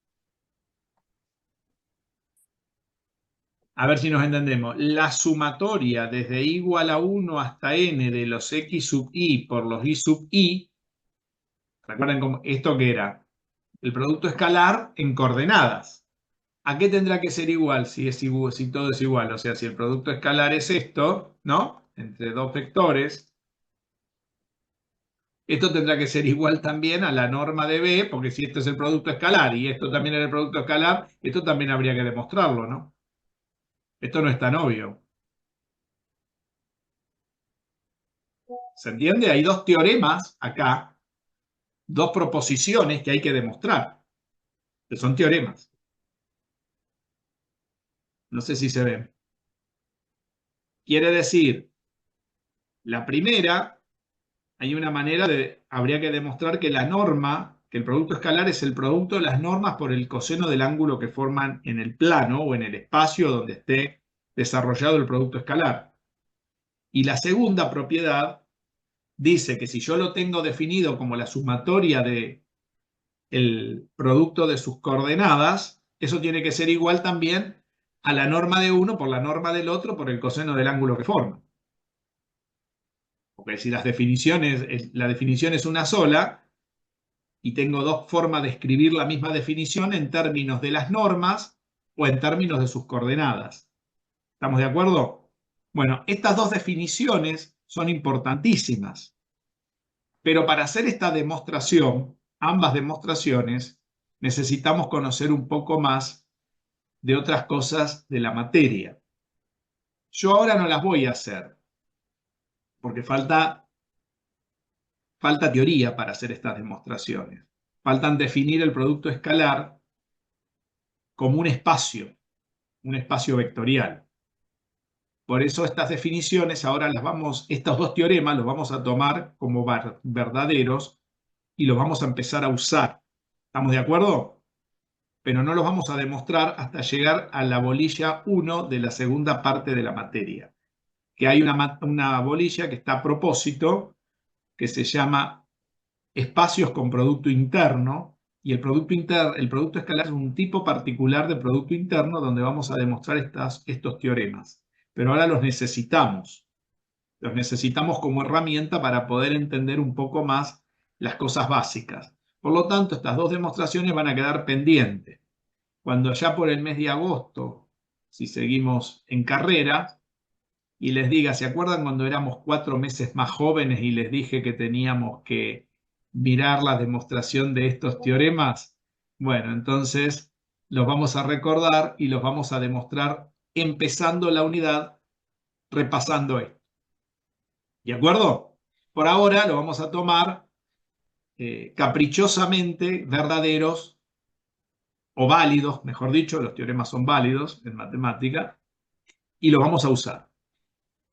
a ver si nos entendemos, la sumatoria desde i igual a 1 hasta n de los x sub i por los y sub i, recuerden esto que era el producto escalar en coordenadas. ¿A qué tendrá que ser igual si todo es igual? O sea, si el producto escalar es esto, ¿no? Entre dos vectores, esto tendrá que ser igual también a la norma de B, porque si esto es el producto escalar y esto también es el producto escalar, esto también habría que demostrarlo, ¿no? Esto no es tan obvio. ¿Se entiende? Hay dos teoremas acá, dos proposiciones que hay que demostrar, que son teoremas. No sé si se ven. Quiere decir, la primera, hay una manera habría que demostrar que la norma, que el producto escalar es el producto de las normas por el coseno del ángulo que forman en el plano o en el espacio donde esté desarrollado el producto escalar. Y la segunda propiedad dice que si yo lo tengo definido como la sumatoria del producto de sus coordenadas, eso tiene que ser igual también a la norma de uno por la norma del otro por el coseno del ángulo que forma. Porque si la definición es una sola y tengo dos formas de escribir la misma definición en términos de las normas o en términos de sus coordenadas. ¿Estamos de acuerdo? Bueno, estas dos definiciones son importantísimas. Pero para hacer esta demostración, ambas demostraciones, necesitamos conocer un poco más de otras cosas de la materia. Yo ahora no las voy a hacer, porque falta teoría para hacer estas demostraciones. Faltan definir el producto escalar como un espacio vectorial. Por eso estas definiciones ahora estos dos teoremas los vamos a tomar como verdaderos y los vamos a empezar a usar. ¿Estamos de acuerdo? Pero no los vamos a demostrar hasta llegar a la bolilla 1 de la segunda parte de la materia. Que hay una bolilla que está a propósito, que se llama espacios con producto interno, y el producto escalar es un tipo particular de producto interno donde vamos a demostrar estos teoremas. Pero ahora los necesitamos como herramienta para poder entender un poco más las cosas básicas. Por lo tanto, estas dos demostraciones van a quedar pendientes. Cuando ya por el mes de agosto, si seguimos en carrera, y les diga, ¿se acuerdan cuando éramos 4 meses más jóvenes y les dije que teníamos que mirar la demostración de estos teoremas? Bueno, entonces los vamos a recordar y los vamos a demostrar empezando la unidad, repasando esto. ¿De acuerdo? Por ahora lo vamos a tomar caprichosamente verdaderos o válidos, mejor dicho, los teoremas son válidos en matemática, y los vamos a usar.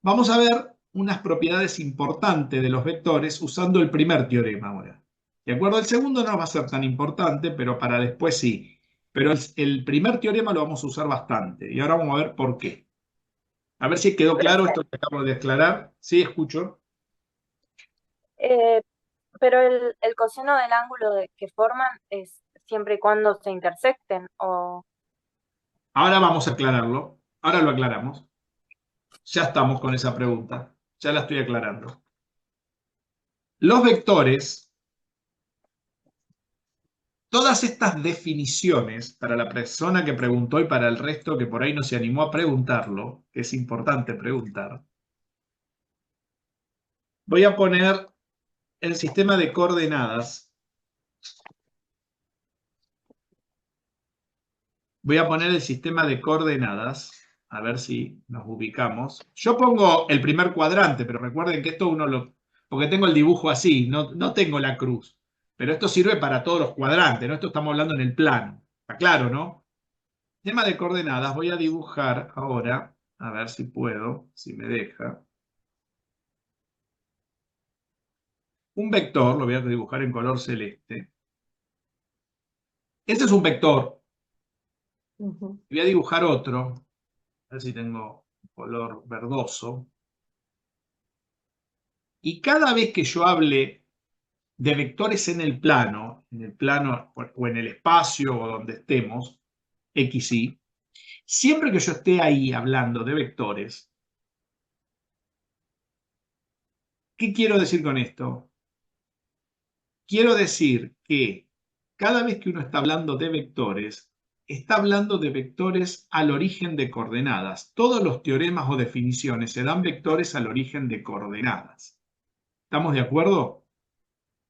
Vamos a ver unas propiedades importantes de los vectores usando el primer teorema ahora. ¿De acuerdo? El segundo no va a ser tan importante, pero para después sí. Pero el primer teorema lo vamos a usar bastante. Y ahora vamos a ver por qué. A ver si quedó claro esto que acabo de aclarar. Sí, escucho. Pero el coseno del ángulo que forman es siempre y cuando se intersecten, o... Ahora vamos a aclararlo. Ahora lo aclaramos. Ya estamos con esa pregunta. Ya la estoy aclarando. Los vectores, todas estas definiciones, para la persona que preguntó y para el resto que por ahí no se animó a preguntarlo, que es importante preguntar, voy a poner el sistema de coordenadas. Voy a poner el sistema de coordenadas, a ver si nos ubicamos. Yo pongo el primer cuadrante, pero recuerden que esto uno lo... Porque tengo el dibujo así, no tengo la cruz. Pero esto sirve para todos los cuadrantes, ¿no? Esto estamos hablando en el plano. Está claro, ¿no? Sistema de coordenadas, voy a dibujar ahora, a ver si puedo, si me deja. Un vector, lo voy a dibujar en color celeste. Este es un vector. Voy a dibujar otro. A ver si tengo color verdoso. Y cada vez que yo hable de vectores en el plano o en el espacio o donde estemos, X, Y, siempre que yo esté ahí hablando de vectores, ¿qué quiero decir con esto? Quiero decir que cada vez que uno está hablando de vectores, está hablando de vectores al origen de coordenadas. Todos los teoremas o definiciones se dan vectores al origen de coordenadas. ¿Estamos de acuerdo?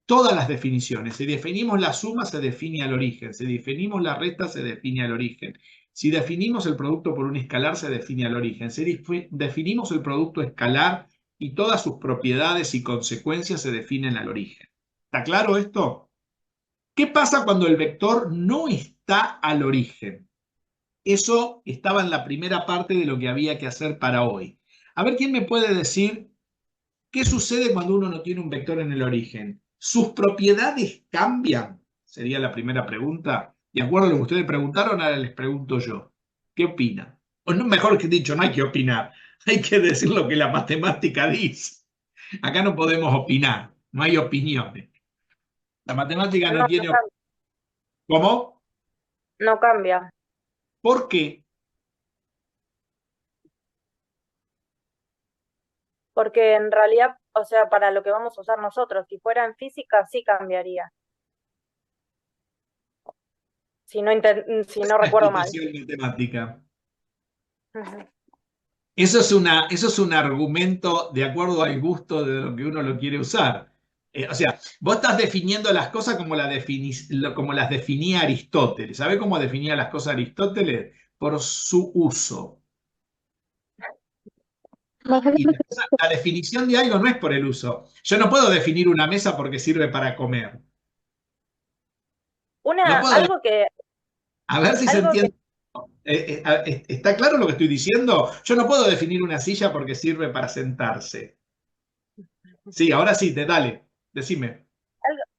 Todas las definiciones. Si definimos la suma, se define al origen. Si definimos la resta, se define al origen. Si definimos el producto por un escalar, se define al origen. Si definimos el producto escalar y todas sus propiedades y consecuencias se definen al origen. ¿Está claro esto? ¿Qué pasa cuando el vector no está al origen? Eso estaba en la primera parte de lo que había que hacer para hoy. A ver, ¿quién me puede decir qué sucede cuando uno no tiene un vector en el origen? ¿Sus propiedades cambian? Sería la primera pregunta. De acuerdo a lo que ustedes preguntaron, ahora les pregunto yo. ¿Qué opinan? O no, mejor que dicho, no hay que opinar. Hay que decir lo que la matemática dice. Acá no podemos opinar. No hay opiniones. La matemática no tiene... ¿Cómo? No cambia. ¿Por qué? Porque en realidad, o sea, para lo que vamos a usar nosotros, si fuera en física, sí cambiaría. Si no recuerdo mal. Matemática. Ujú. Eso es un argumento de acuerdo al gusto de lo que uno lo quiere usar. O sea, vos estás definiendo las cosas como las definía Aristóteles. ¿Sabés cómo definía las cosas Aristóteles? Por su uso. Y la definición de algo no es por el uso. Yo no puedo definir una mesa porque sirve para comer. Algo que... A ver si se entiende. ¿Está claro lo que estoy diciendo? Yo no puedo definir una silla porque sirve para sentarse. Sí, ahora sí, dale, decime.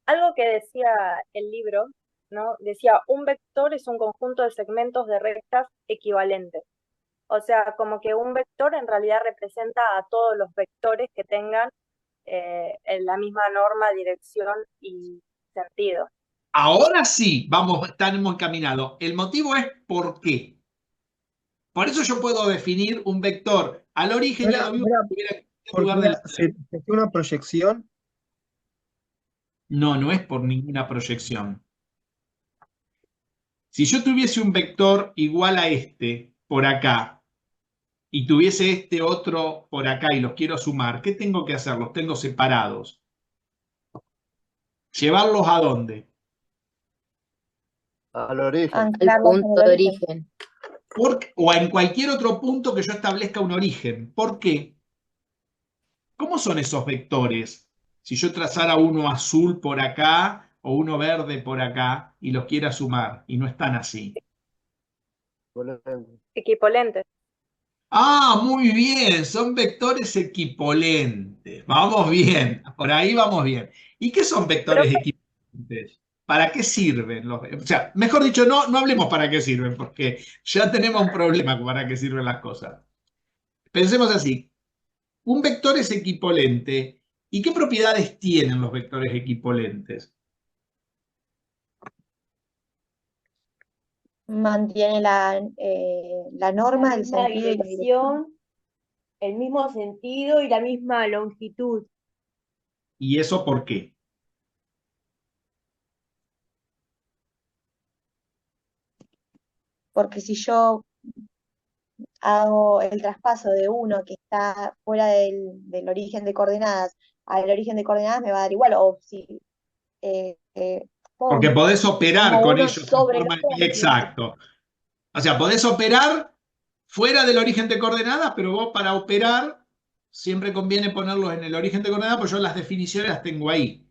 Algo que decía el libro, ¿no? Decía, un vector es un conjunto de segmentos de rectas equivalentes. O sea, como que un vector en realidad representa a todos los vectores que tengan en la misma norma, dirección y sentido. Ahora sí, estamos encaminados. El motivo es ¿por qué? Por eso yo puedo definir un vector al origen y a lo mismo que ¿Se hace una proyección? No, no es por ninguna proyección. Si yo tuviese un vector igual a este, por acá, y tuviese este otro por acá y los quiero sumar, ¿qué tengo que hacer? Los tengo separados. ¿Llevarlos a dónde? Al origen. El Anclarlos en el punto de origen. origen. O en cualquier otro punto que yo establezca un origen. ¿Por qué? ¿Cómo son esos vectores? Si yo trazara uno azul por acá o uno verde por acá y los quiera sumar y no están así. Equipolentes. Ah, muy bien, son vectores equipolentes. Vamos bien, por ahí vamos bien. ¿Y qué son vectores Profe, equipolentes? ¿Para qué sirven o sea, mejor dicho, no hablemos para qué sirven, porque ya tenemos un problema con para qué sirven las cosas. Pensemos así, un vector es equipolente. ¿Y qué propiedades tienen los vectores equipolentes? Mantiene la norma, el misma sentido y la dirección. dirección, el mismo sentido y la misma longitud. ¿Y eso por qué? Porque si yo hago el traspaso de uno que está fuera del origen de coordenadas al origen de coordenadas, me va a dar igual. O si Porque podés operar pongo con uno ellos en sobre el forma otro, exacto. O sea, podés operar fuera del origen de coordenadas, pero vos para operar siempre conviene ponerlos en el origen de coordenadas, porque yo las definiciones las tengo ahí.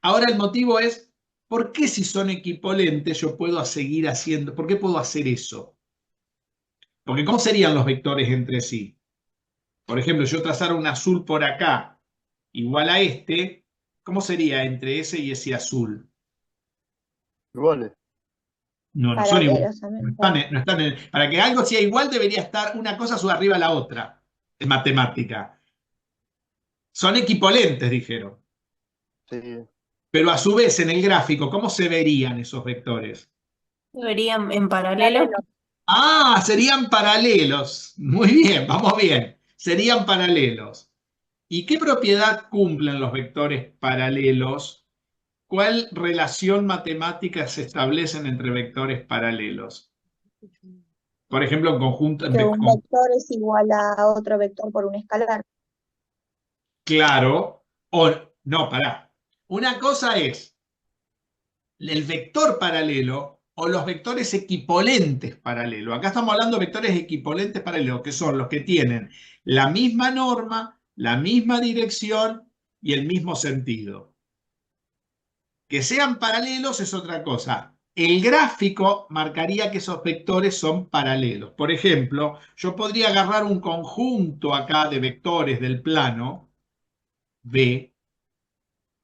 Ahora el motivo es, ¿por qué si son equipolentes yo puedo seguir haciendo? ¿Por qué puedo hacer eso? Porque ¿cómo serían los vectores entre sí? Por ejemplo, yo trazara un azul por acá igual a este, ¿cómo sería entre ese y ese azul? Iguales. No son iguales. paralelos también. No están para que algo sea igual debería estar una cosa sobre arriba de la otra. Es matemática. Son equipolentes, dijeron. Sí. Pero a su vez en el gráfico, ¿cómo se verían esos vectores? Verían en paralelo. paralelo. Ah, serían paralelos. Muy bien, vamos bien. Serían paralelos. ¿Y qué propiedad cumplen los vectores paralelos? ¿Cuál relación matemática se establecen entre vectores paralelos? Por ejemplo, en conjunto, Que un vector es igual a otro vector por un escalar. claro, o no, pará. Una cosa es el vector paralelo o los vectores equipolentes paralelos. Acá estamos hablando de vectores equipolentes paralelos, que son los que tienen la misma norma, la misma dirección y el mismo sentido. Que sean paralelos es otra cosa. El gráfico marcaría que esos vectores son paralelos. Por ejemplo, yo podría agarrar un conjunto acá de vectores del plano B,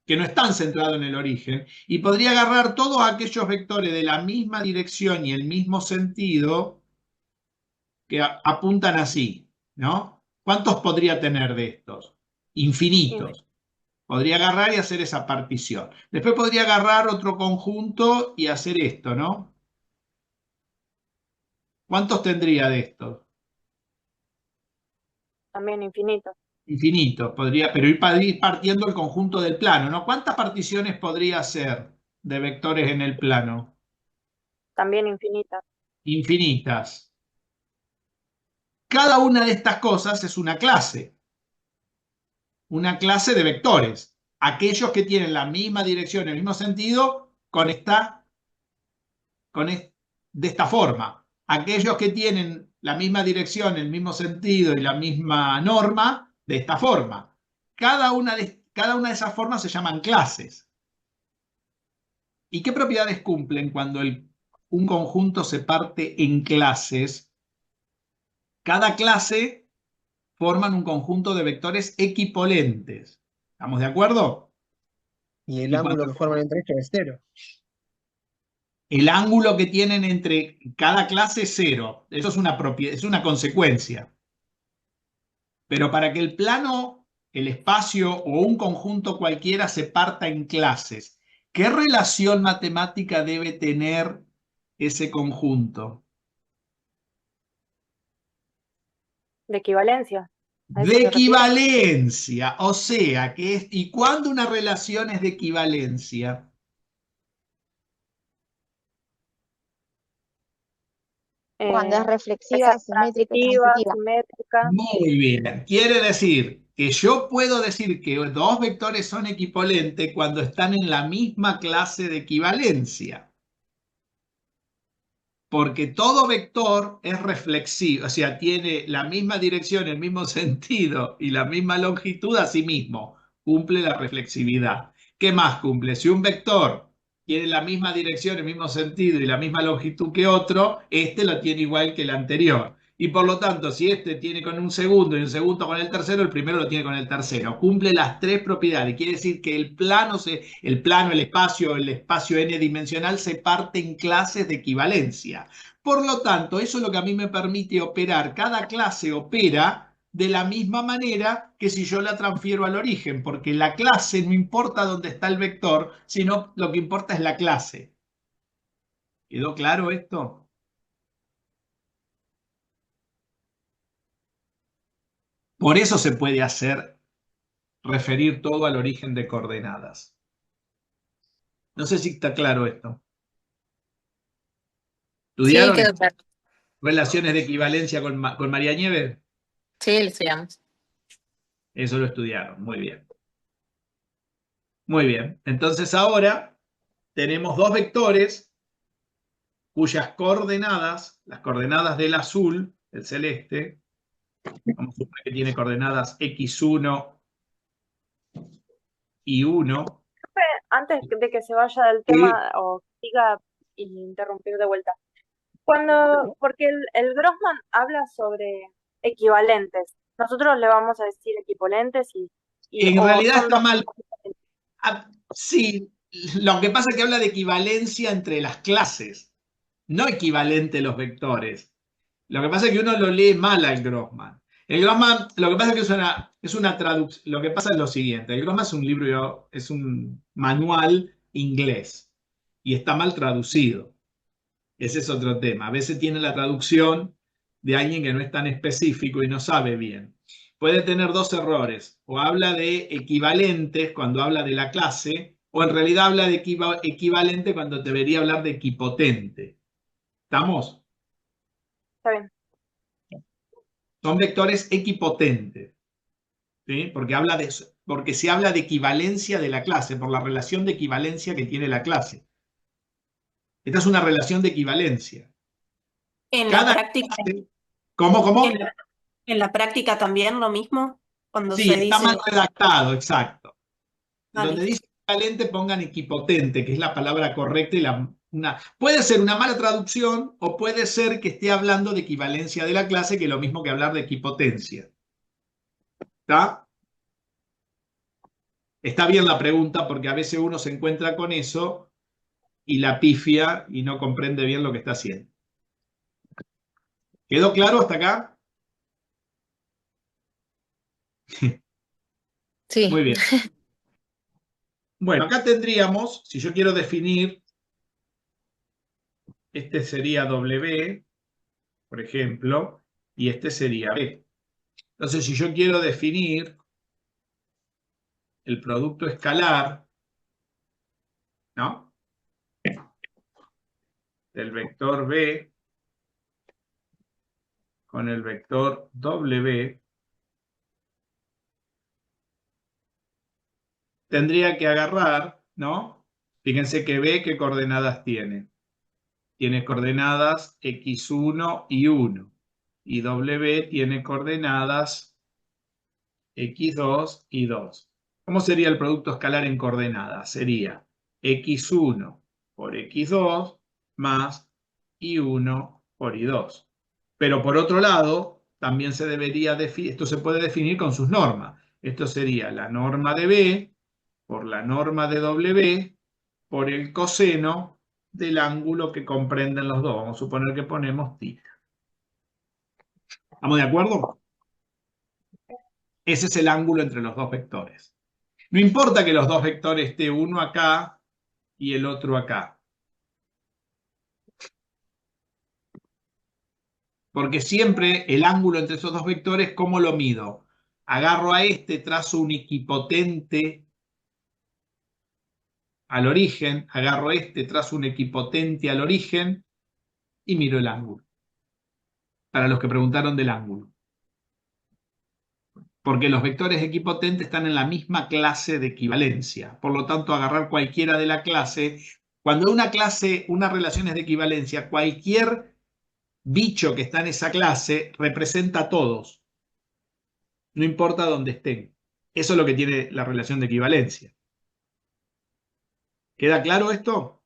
que no están centrados en el origen, y podría agarrar todos aquellos vectores de la misma dirección y el mismo sentido que apuntan así, ¿no? ¿Cuántos podría tener de estos? Infinitos. Podría agarrar y hacer esa partición. Después podría agarrar otro conjunto y hacer esto, ¿no? ¿Cuántos tendría de estos? También infinito. Infinitos. Podría, pero ir partiendo el conjunto del plano, ¿no? ¿Cuántas particiones podría hacer de vectores en el plano? También infinita. Infinitas. Cada una de estas cosas es una clase de vectores. Aquellos que tienen la misma dirección, el mismo sentido, de esta forma. Aquellos que tienen la misma dirección, el mismo sentido y la misma norma, de esta forma. Cada una de esas formas se llaman clases. ¿Y qué propiedades cumplen cuando un conjunto se parte en clases? Cada clase forman un conjunto de vectores equipolentes. ¿Estamos de acuerdo? Y el Y ángulo cuando que forman entre ellos es cero. el ángulo que tienen entre cada clase es cero. Eso es una propiedad, es una consecuencia. Pero para que el plano, el espacio o un conjunto cualquiera se parta en clases, ¿qué relación matemática debe tener ese conjunto? De equivalencia. ¿A eso De se refiere? equivalencia, o sea, ¿y cuándo una relación es de equivalencia? Cuando es eh, reflexiva, simétrica y extractiva, transitiva. simétrica. Muy bien. Quiere decir que yo puedo decir que dos vectores son equivalentes cuando están en la misma clase de equivalencia. Porque todo vector es reflexivo, o sea, tiene la misma dirección, el mismo sentido y la misma longitud a sí mismo. Cumple la reflexividad. ¿Qué más cumple? Si un vector tiene la misma dirección, el mismo sentido y la misma longitud que otro, este lo tiene igual que el anterior. Y por lo tanto, si este tiene con un segundo y un segundo con el tercero, el primero lo tiene con el tercero. Cumple las tres propiedades. Quiere decir que el espacio n dimensional se parte en clases de equivalencia. Por lo tanto, eso es lo que a mí me permite operar. Cada clase opera de la misma manera que si yo la transfiero al origen, porque la clase no importa dónde está el vector, sino lo que importa es la clase. ¿Quedó claro esto? Por eso se puede referir todo al origen de coordenadas. No sé si está claro esto. Sí, ¿Estudiaron quedó claro. relaciones de equivalencia con María Nieves? Sí, lo estudiamos. Eso lo estudiaron, muy bien. Muy bien, entonces ahora tenemos dos vectores cuyas coordenadas, las coordenadas del azul, el celeste, vamos a suponer que tiene coordenadas x1 y 1. Antes de que se vaya del tema o siga y interrumpir de vuelta. Porque el Grossman habla sobre equivalentes. Nosotros le vamos a decir equivalentes En o realidad son está dos. mal. Sí, lo que pasa es que habla de equivalencia entre las clases, no equivalente los vectores. Lo que pasa es que uno lo lee mal al Grossman. El Grossman, lo que pasa es que es una traducción. Lo que pasa es lo siguiente: el Grossman es un libro, es un manual inglés y está mal traducido. Ese es otro tema. A veces tiene la traducción de alguien que no es tan específico y no sabe bien. Puede tener dos errores: o habla de equivalentes cuando habla de la clase, o en realidad habla de equivalente cuando debería hablar de equipotente. ¿Estamos? Está bien. Son vectores equipotentes, ¿sí? Porque se habla de equivalencia de la clase, por la relación de equivalencia que tiene la clase. Esta es una relación de equivalencia. En la Cada práctica, clase, ¿cómo? en la práctica también lo mismo, cuando Sí, se está mal dice, redactado, exacto. Donde listo. dice equivalente pongan equipotente, que es la palabra correcta. Puede ser una mala traducción o puede ser que esté hablando de equivalencia de la clase, que es lo mismo que hablar de equipotencia. ¿Está? Está bien la pregunta porque a veces uno se encuentra con eso y la pifia y no comprende bien lo que está haciendo. ¿Quedó claro hasta acá? Sí. Muy bien. Bueno, acá tendríamos, si yo quiero definir, este sería W, por ejemplo, y este sería B. Entonces, si yo quiero definir el producto escalar, ¿no?, del vector B con el vector W, tendría que agarrar, ¿no? Fíjense que B, ¿qué coordenadas tiene? Tiene coordenadas x1 y 1. Y W tiene coordenadas x2 y 2. ¿Cómo sería el producto escalar en coordenadas? Sería x1 por x2 más y1 por y2. Pero por otro lado, también se debería definir, esto se puede definir con sus normas. Esto sería la norma de B por la norma de W por el coseno del ángulo que comprenden los dos. Vamos a suponer que ponemos θ. ¿Estamos de acuerdo? Ese es el ángulo entre los dos vectores. No importa que los dos vectores esté uno acá y el otro acá. Porque siempre el ángulo entre esos dos vectores, ¿cómo lo mido? Agarro a este, trazo un equipotente al origen, agarro este, trazo un equipotente al origen y miro el ángulo. para los que preguntaron del ángulo. Porque los vectores equipotentes están en la misma clase de equivalencia. Por lo tanto, agarrar cualquiera de la clase. Cuando una clase, una relación es de equivalencia, cualquier bicho que está en esa clase representa a todos. No importa dónde estén. Eso es lo que tiene la relación de equivalencia. ¿Queda claro esto?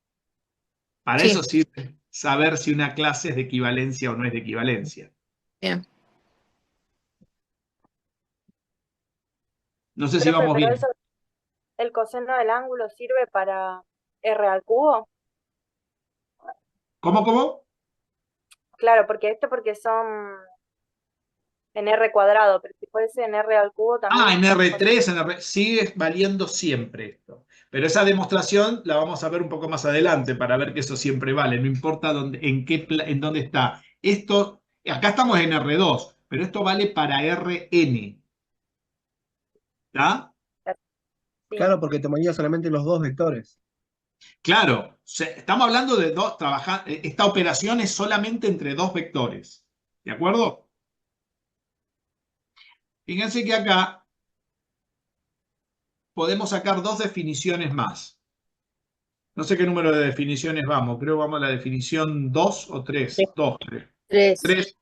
Para Sí. eso sirve saber si una clase es de equivalencia o no es de equivalencia. Bien. No sé si Profe, vamos pero bien. eso, el coseno del ángulo sirve para R al cubo. ¿Cómo? Claro, porque son en R cuadrado, pero si fuese en R al cubo también. En R3, en R... sigue valiendo siempre esto. Pero esa demostración la vamos a ver un poco más adelante para ver que eso siempre vale. No importa dónde, en dónde está. Esto, acá estamos en R2, pero esto vale para Rn. ¿Está? Sí. Claro, porque te maneja solamente los dos vectores. Claro, estamos hablando de dos, esta operación es solamente entre dos vectores. ¿De acuerdo? Fíjense que acá podemos sacar dos definiciones más. No sé qué número de definiciones vamos. Creo que vamos a la definición 2 o 3. 2, 3. 3.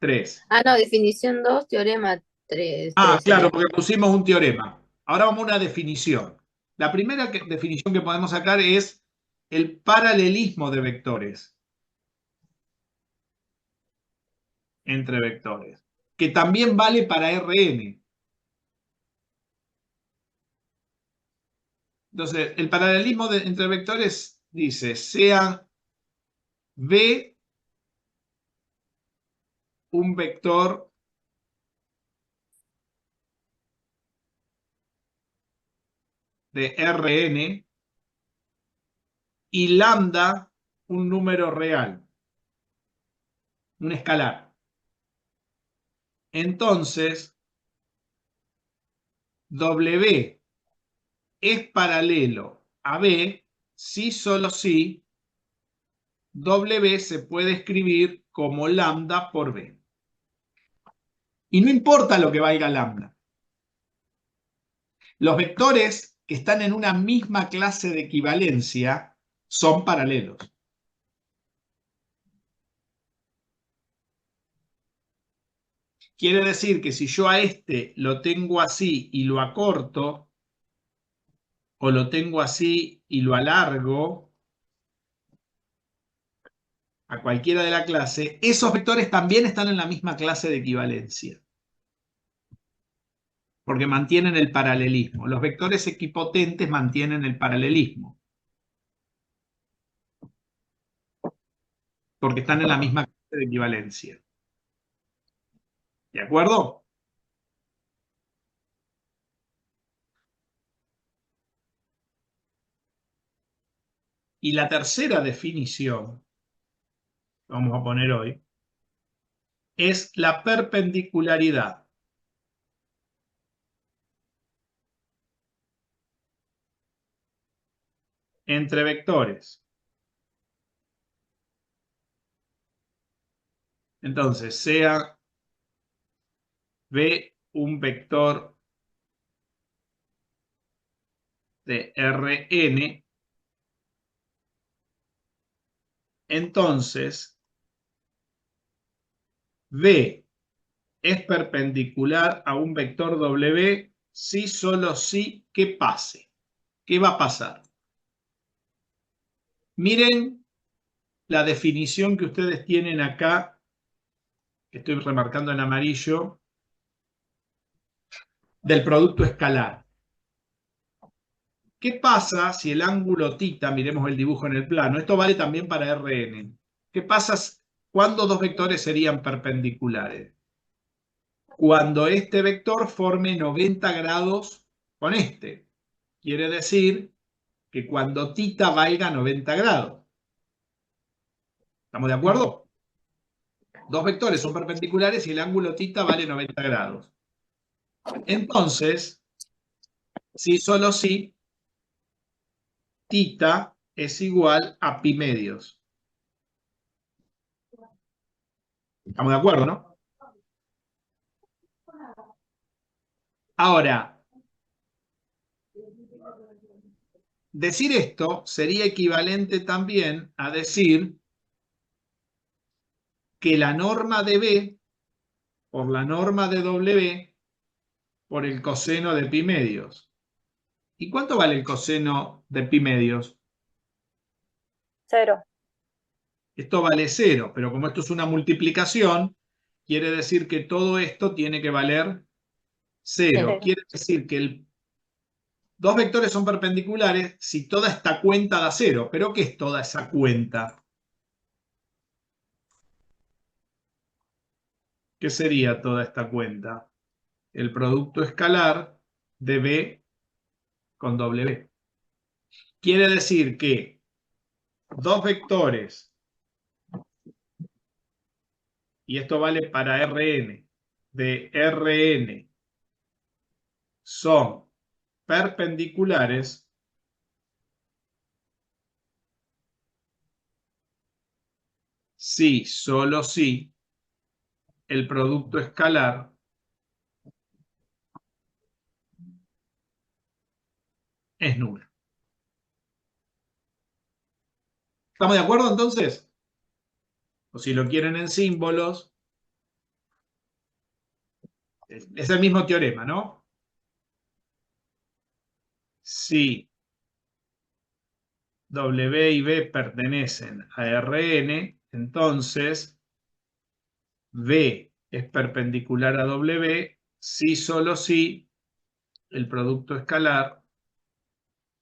3. Ah, no, definición 2, teorema 3. Claro, porque pusimos un teorema. Ahora vamos a una definición. La primera definición que podemos sacar es el paralelismo de vectores entre vectores, que también vale para Rn. Entonces, el paralelismo entre vectores dice, sea V un vector de Rn y lambda un número real, un escalar. Entonces, W es paralelo a B si solo si W se puede escribir como lambda por B. Y no importa lo que valga lambda. Los vectores que están en una misma clase de equivalencia son paralelos. Quiere decir que si yo a este lo tengo así y lo acorto, o lo tengo así y lo alargo, a cualquiera de la clase, esos vectores también están en la misma clase de equivalencia. Porque mantienen el paralelismo. Los vectores equipotentes mantienen el paralelismo. Porque están en la misma clase de equivalencia. ¿De acuerdo? Y la tercera definición, que vamos a poner hoy, es la perpendicularidad entre vectores. Entonces, sea V un vector de Rn, entonces V es perpendicular a un vector W si solo si que pase. ¿Qué va a pasar? Miren la definición que ustedes tienen acá, que estoy remarcando en amarillo, del producto escalar. ¿Qué pasa si el ángulo θ, miremos el dibujo en el plano, esto vale también para Rn? ¿Qué pasa cuando dos vectores serían perpendiculares? Cuando este vector forme 90 grados con este. Quiere decir que cuando θ valga 90 grados. ¿Estamos de acuerdo? Dos vectores son perpendiculares y el ángulo θ vale 90 grados. Entonces, si solo si, θ es igual a pi medios. ¿Estamos de acuerdo, no? Ahora, decir esto sería equivalente también a decir que la norma de B por la norma de W por el coseno de pi medios. ¿Y cuánto vale el coseno de pi medios? 0. Esto vale 0, pero como esto es una multiplicación, quiere decir que todo esto tiene que valer 0. Quiere decir que dos vectores son perpendiculares si toda esta cuenta da 0. ¿Pero qué es toda esa cuenta? ¿Qué sería toda esta cuenta? El producto escalar de B con W. Quiere decir que dos vectores, y esto vale para Rn, de Rn son perpendiculares si, solo si, el producto escalar es nulo. ¿Estamos de acuerdo entonces? O si lo quieren en símbolos, es el mismo teorema, ¿no? Si W y B pertenecen a Rn, entonces B es perpendicular a W si, solo si, el producto escalar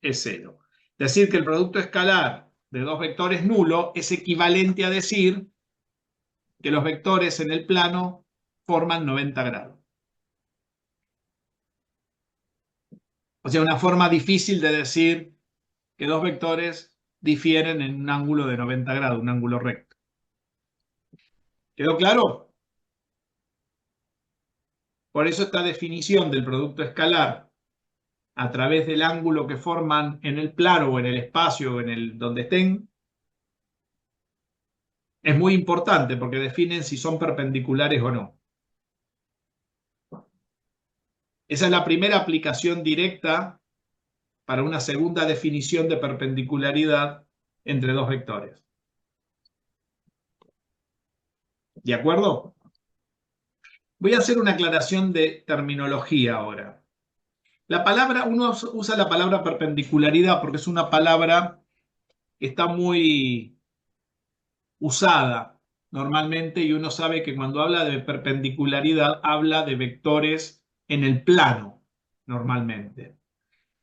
es 0. Decir que el producto escalar de dos vectores nulo es equivalente a decir que los vectores en el plano forman 90 grados. O sea, una forma difícil de decir que dos vectores difieren en un ángulo de 90 grados, un ángulo recto. ¿Quedó claro? Por eso esta definición del producto escalar a través del ángulo que forman en el plano o en el espacio o en el donde estén es muy importante porque definen si son perpendiculares o no. Esa es la primera aplicación directa para una segunda definición de perpendicularidad entre dos vectores. ¿De acuerdo? Voy a hacer una aclaración de terminología ahora. Uno usa la palabra perpendicularidad porque es una palabra que está muy usada normalmente y uno sabe que cuando habla de perpendicularidad habla de vectores en el plano normalmente.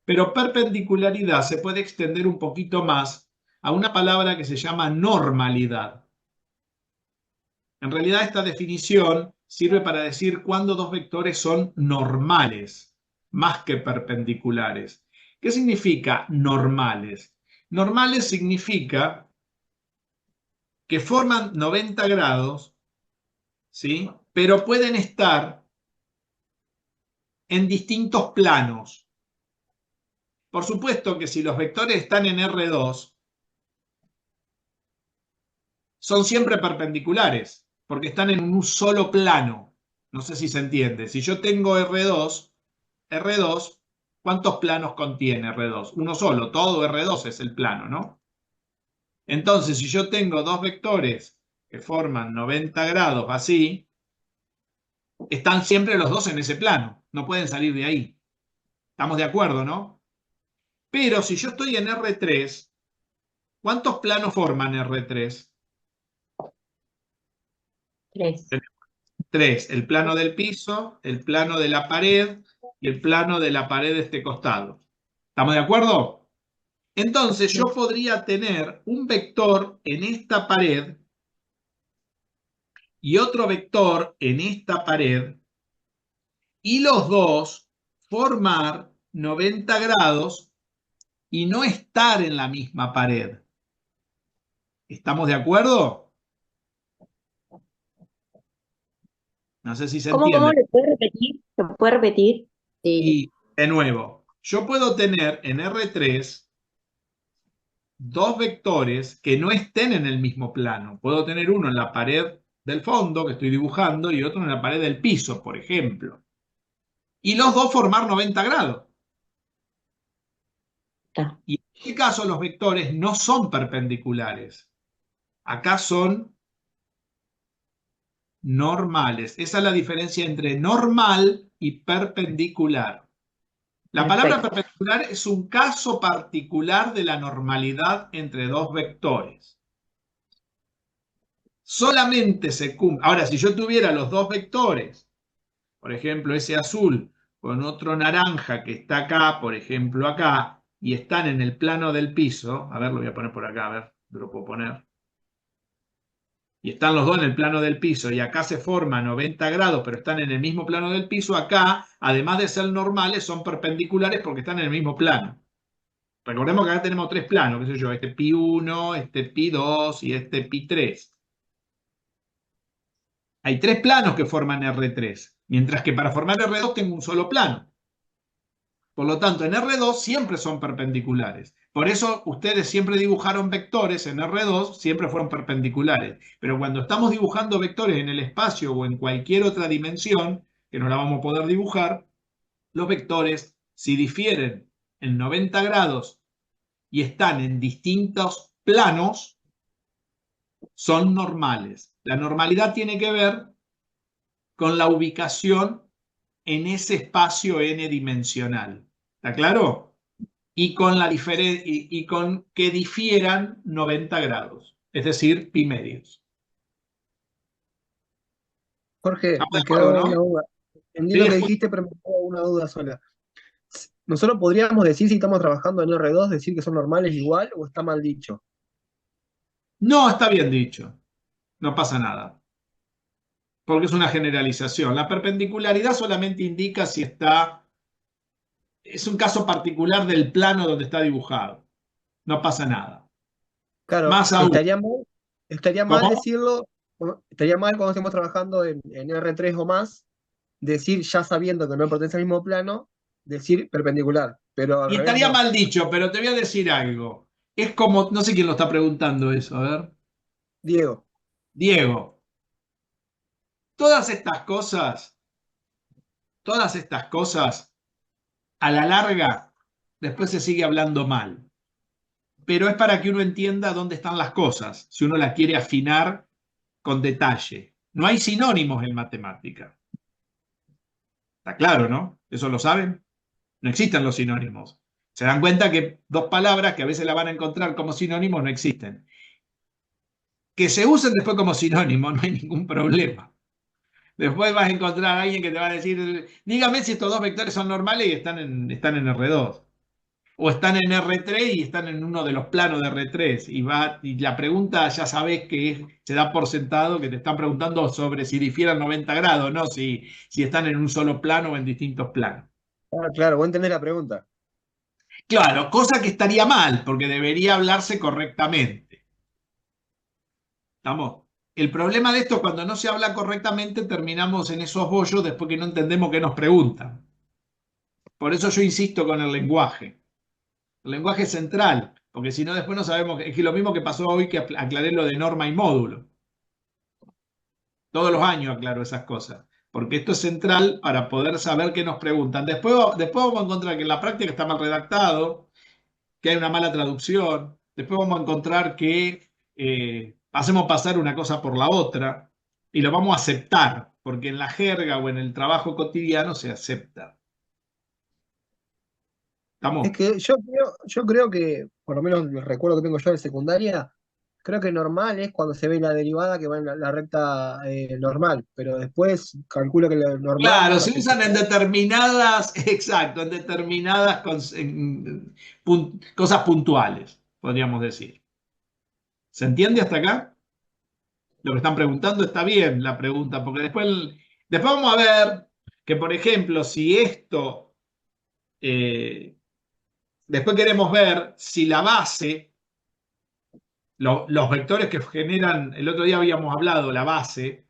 Pero perpendicularidad se puede extender un poquito más a una palabra que se llama normalidad. En realidad esta definición sirve para decir cuándo dos vectores son normales, más que perpendiculares. ¿Qué significa normales? Normales significa que forman 90 grados, ¿sí? Pero pueden estar en distintos planos. Por supuesto que si los vectores están en R2, son siempre perpendiculares, porque están en un solo plano. No sé si se entiende. Si yo tengo R2, ¿cuántos planos contiene R2? Uno solo, todo R2 es el plano, ¿no? Entonces, si yo tengo dos vectores que forman 90 grados así, están siempre los dos en ese plano, no pueden salir de ahí. ¿Estamos de acuerdo, no? Pero si yo estoy en R3, ¿cuántos planos forman R3? 3. 3. El plano del piso, el plano de la pared y el plano de la pared de este costado. ¿Estamos de acuerdo? Entonces yo podría tener un vector en esta pared y otro vector en esta pared y los dos formar 90 grados y no estar en la misma pared. ¿Estamos de acuerdo? No sé si se ¿Cómo entiende. lo puedes repetir? ¿Lo puedes repetir? Y de nuevo, yo puedo tener en R3 dos vectores que no estén en el mismo plano. Puedo tener uno en la pared del fondo que estoy dibujando y otro en la pared del piso, por ejemplo. Y los dos formar 90 grados. Y en este caso los vectores no son perpendiculares. Acá son normales. Esa es la diferencia entre normal y perpendicular. La palabra perpendicular es un caso particular de la normalidad entre dos vectores. Solamente se cumple. Ahora, si yo tuviera los dos vectores, por ejemplo, ese azul con otro naranja que está acá, por ejemplo, acá, y están en el plano del piso, a ver, lo voy a poner por acá, a ver, lo puedo poner. Y están los dos en el plano del piso, y acá se forma 90 grados, pero están en el mismo plano del piso, acá, además de ser normales, son perpendiculares porque están en el mismo plano. Recordemos que acá tenemos tres planos, qué sé yo, este pi1, este pi2 y este pi3. Hay tres planos que forman R3, mientras que para formar R2 tengo un solo plano. Por lo tanto, en R2 siempre son perpendiculares. Por eso ustedes siempre dibujaron vectores en R2, siempre fueron perpendiculares. Pero cuando estamos dibujando vectores en el espacio o en cualquier otra dimensión, que no la vamos a poder dibujar, los vectores, si difieren en 90 grados y están en distintos planos, son normales. La normalidad tiene que ver con la ubicación en ese espacio n-dimensional. ¿Está claro? Y con que difieran 90 grados, es decir, pi medios. Jorge, ¿Estamos de me quedó acuerdo, una no? duda. Entendí Sí, lo que dijiste, pero me quedó una duda sola. ¿Nosotros podríamos decir, si estamos trabajando en R2, decir que son normales igual o está mal dicho? no, está bien dicho. No pasa nada. Porque es una generalización. La perpendicularidad solamente indica si está... Es un caso particular del plano donde está dibujado. No pasa nada. Claro, Más aún. estaría mal ¿Cómo? decirlo, estaría mal cuando estemos trabajando en R3 o más, decir ya sabiendo que no pertenece al mismo plano, decir perpendicular. Pero al Y revés estaría no. mal dicho, pero te voy a decir algo. Es como, no sé quién lo está preguntando eso, a ver. Diego. Diego, todas estas cosas, a la larga, después se sigue hablando mal. Pero es para que uno entienda dónde están las cosas, si uno las quiere afinar con detalle. No hay sinónimos en matemática. Está claro, ¿no? ¿Eso lo saben? No existen los sinónimos. Se dan cuenta que dos palabras que a veces la van a encontrar como sinónimos no existen. Que se usen después como sinónimos, no hay ningún problema. Después vas a encontrar a alguien que te va a decir, dígame si estos dos vectores son normales y están en R2. O están en R3 y están en uno de los planos de R3. Y la pregunta ya sabes que se da por sentado que te están preguntando sobre si difieren 90 grados, no si están en un solo plano o en distintos planos. Ah, claro, vos entendés la pregunta. Claro, cosa que estaría mal, porque debería hablarse correctamente. ¿Estamos? El problema de esto es cuando no se habla correctamente, terminamos en esos bollos después que no entendemos qué nos preguntan. Por eso yo insisto con el lenguaje. El lenguaje es central, porque si no después no sabemos, es que lo mismo que pasó hoy que aclaré lo de norma y módulo. Todos los años aclaro esas cosas, porque esto es central para poder saber qué nos preguntan. Después vamos a encontrar que en la práctica está mal redactado, que hay una mala traducción, después vamos a encontrar que hacemos pasar una cosa por la otra y lo vamos a aceptar, porque en la jerga o en el trabajo cotidiano se acepta. ¿Estamos? Es que yo creo que, por lo menos el recuerdo que tengo yo de secundaria, creo que normal es cuando se ve la derivada que va en la recta normal, pero después calculo que lo normal Claro, es se usan en determinadas, exacto, en determinadas cosas puntuales, podríamos decir. ¿Se entiende hasta acá? Lo que están preguntando está bien la pregunta, porque después vamos a ver que, por ejemplo, si esto, después queremos ver si la base, los vectores que generan, el otro día habíamos hablado, la base,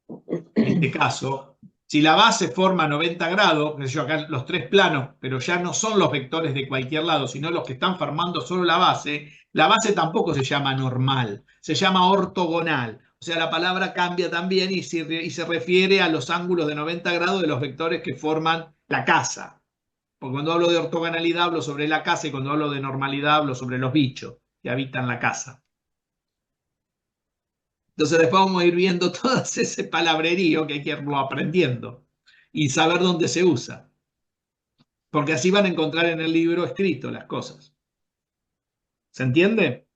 en este caso, si la base forma 90 grados, que sé yo, acá los tres planos, pero ya no son los vectores de cualquier lado, sino los que están formando solo la base, La base tampoco se llama normal, se llama ortogonal. O sea, la palabra cambia también y se refiere a los ángulos de 90 grados de los vectores que forman la casa. Porque cuando hablo de ortogonalidad hablo sobre la casa y cuando hablo de normalidad hablo sobre los bichos que habitan la casa. Entonces después vamos a ir viendo todo ese palabrerío que hay que irlo aprendiendo y saber dónde se usa. Porque así van a encontrar en el libro escrito las cosas. ¿Se entiende?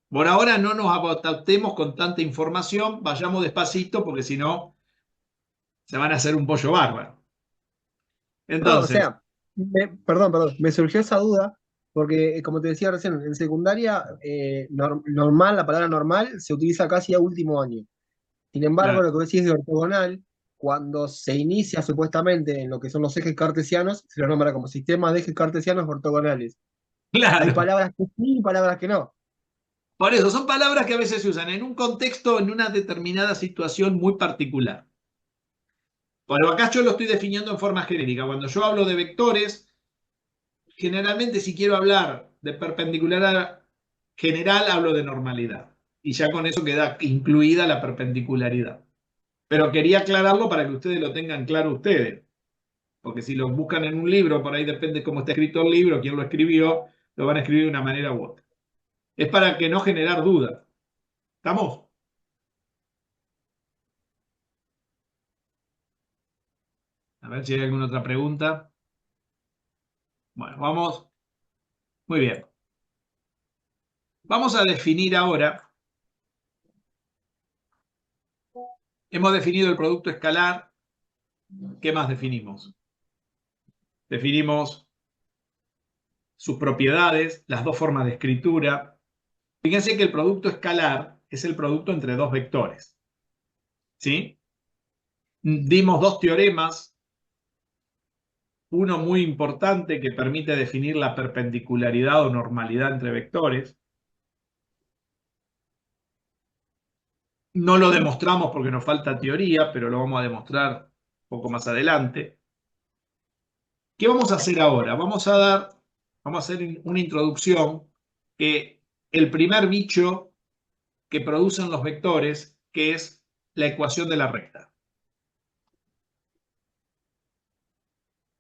Por ahora no nos abatemos con tanta información, vayamos despacito porque si no se van a hacer un pollo bárbaro. No, o Entonces, sea, perdón, me surgió esa duda porque, como te decía recién, en secundaria normal, la palabra normal se utiliza casi a último año. Sin embargo, claro, lo que decís de ortogonal, cuando se inicia supuestamente en lo que son los ejes cartesianos, se lo nombra como sistema de ejes cartesianos ortogonales. Hay claro. palabras que sí y palabras que no. Por eso son palabras que a veces se usan en un contexto, en una determinada situación muy particular. Pero acá yo lo estoy definiendo en forma genérica. Cuando yo hablo de vectores, generalmente si quiero hablar de perpendicular general, hablo de normalidad. Y ya con eso queda incluida la perpendicularidad. Pero quería aclararlo para que ustedes lo tengan claro ustedes. Porque si lo buscan en un libro, por ahí depende cómo está escrito el libro, quién lo escribió, lo van a escribir de una manera u otra. Es para que no generar dudas. ¿Estamos? A ver si hay alguna otra pregunta. Bueno, vamos. Muy bien. Vamos a definir ahora. Hemos definido el producto escalar. ¿Qué más definimos? Definimos sus propiedades, las dos formas de escritura. Fíjense que el producto escalar es el producto entre dos vectores. ¿Sí? Dimos dos teoremas. Uno muy importante que permite definir la perpendicularidad o normalidad entre vectores. No lo demostramos porque nos falta teoría, pero lo vamos a demostrar un poco más adelante. ¿Qué vamos a hacer ahora? Vamos a hacer una introducción que el primer bicho que producen los vectores, que es la ecuación de la recta.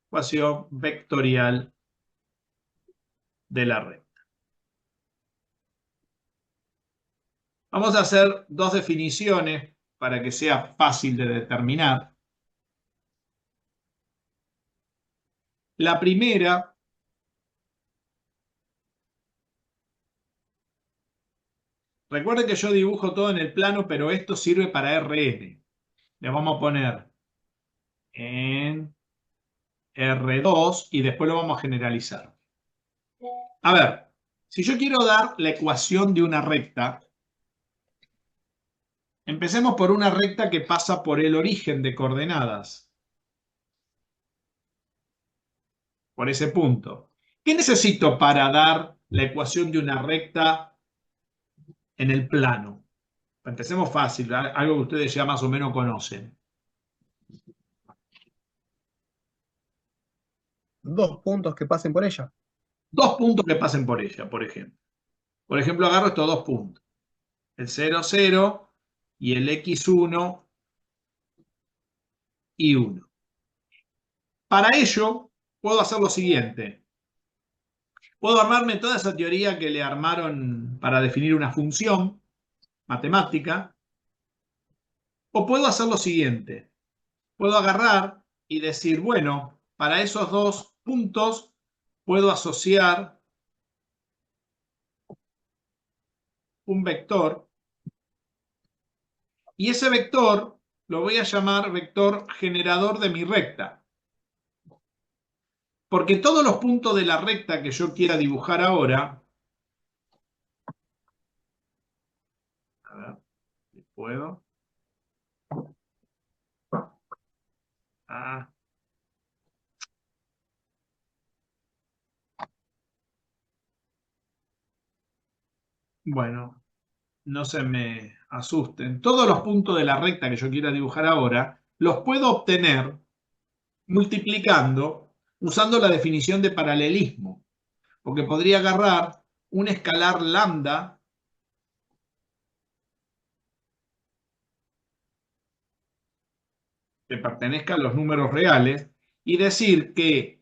Ecuación vectorial de la recta. Vamos a hacer dos definiciones para que sea fácil de determinar. La primera recuerden que yo dibujo todo en el plano, pero esto sirve para RN. Le vamos a poner en R2 y después lo vamos a generalizar. A ver, si yo quiero dar la ecuación de una recta, empecemos por una recta que pasa por el origen de coordenadas. Por ese punto. ¿Qué necesito para dar la ecuación de una recta en el plano? Empecemos fácil, algo que ustedes ya más o menos conocen. Dos puntos que pasen por ella. Dos puntos que pasen por ella, por ejemplo. Por ejemplo, agarro estos dos puntos. El 0, 0 y el x1 y 1. Para ello, puedo hacer lo siguiente. Puedo armarme toda esa teoría que le armaron para definir una función matemática. O puedo hacer lo siguiente. Puedo agarrar y decir, bueno, para esos dos puntos puedo asociar un vector. Y ese vector lo voy a llamar vector generador de mi recta. Porque todos los puntos de la recta que yo quiera dibujar ahora, a ver, si puedo. Bueno, no se me asusten. Todos los puntos de la recta que yo quiera dibujar ahora, los puedo obtener multiplicando, usando la definición de paralelismo. Porque podría agarrar un escalar lambda que pertenezca a los números reales y decir que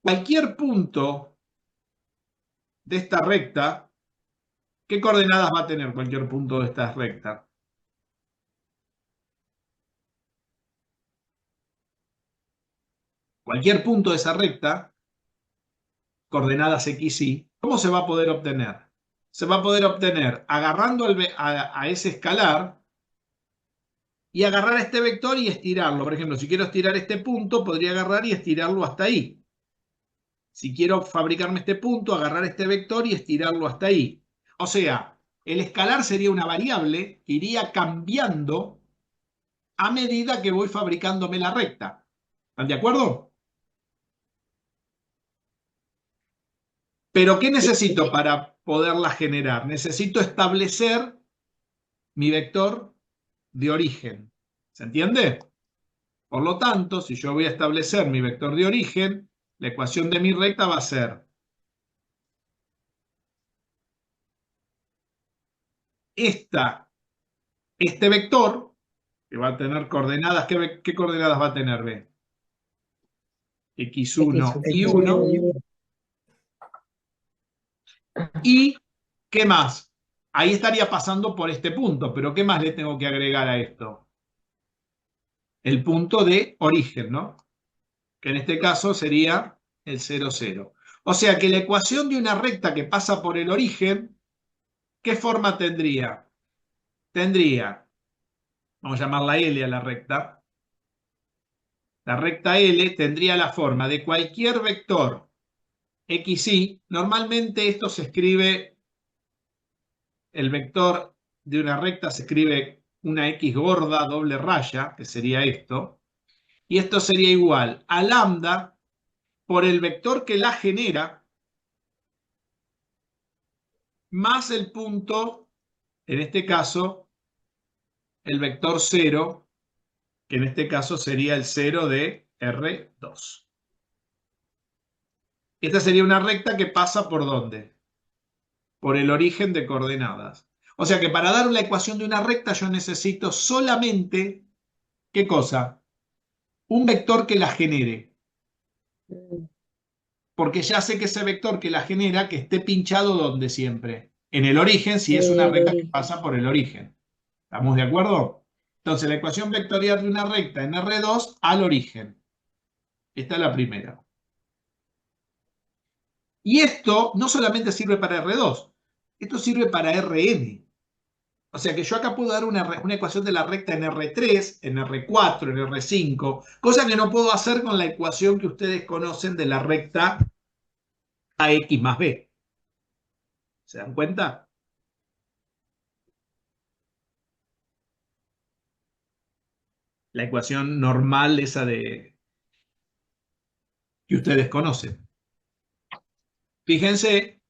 cualquier punto de esta recta, ¿qué coordenadas va a tener cualquier punto de esta recta? Cualquier punto de esa recta, coordenadas x, y, ¿cómo se va a poder obtener? Se va a poder obtener agarrando a ese escalar y agarrar este vector y estirarlo. Por ejemplo, si quiero estirar este punto, podría agarrar y estirarlo hasta ahí. Si quiero fabricarme este punto, agarrar este vector y estirarlo hasta ahí. O sea, el escalar sería una variable que iría cambiando a medida que voy fabricándome la recta. ¿Están de acuerdo? Pero ¿qué necesito para poderla generar? Necesito establecer mi vector de origen. ¿Se entiende? Por lo tanto, si yo voy a establecer mi vector de origen, la ecuación de mi recta va a ser este vector, que va a tener coordenadas. ¿Qué coordenadas va a tener B? X1 y 1. ¿Y qué más? Ahí estaría pasando por este punto, pero ¿qué más le tengo que agregar a esto? El punto de origen, ¿no? Que en este caso sería el 0, 0. O sea que la ecuación de una recta que pasa por el origen, ¿qué forma tendría? Tendría, vamos a llamarla L a la recta. La recta L tendría la forma de cualquier vector xy. Normalmente esto se escribe, el vector de una recta se escribe una x gorda, doble raya, que sería esto. Y esto sería igual a lambda por el vector que la genera más el punto, en este caso, el vector 0, que en este caso sería el 0 de R2. Esta sería una recta que pasa ¿por dónde? Por el origen de coordenadas. O sea que para dar la ecuación de una recta yo necesito solamente, ¿qué cosa? Un vector que la genere. Porque ya sé que ese vector que la genera, que esté pinchado ¿dónde siempre? En el origen, si es una recta que pasa por el origen. ¿Estamos de acuerdo? Entonces la ecuación vectorial de una recta en R2 al origen. Esta es la primera. Y esto no solamente sirve para R2, esto sirve para Rn. O sea que yo acá puedo dar una ecuación de la recta en R3, en R4, en R5, cosa que no puedo hacer con la ecuación que ustedes conocen de la recta AX más B. ¿Se dan cuenta? La ecuación normal, esa de que ustedes conocen. Fíjense,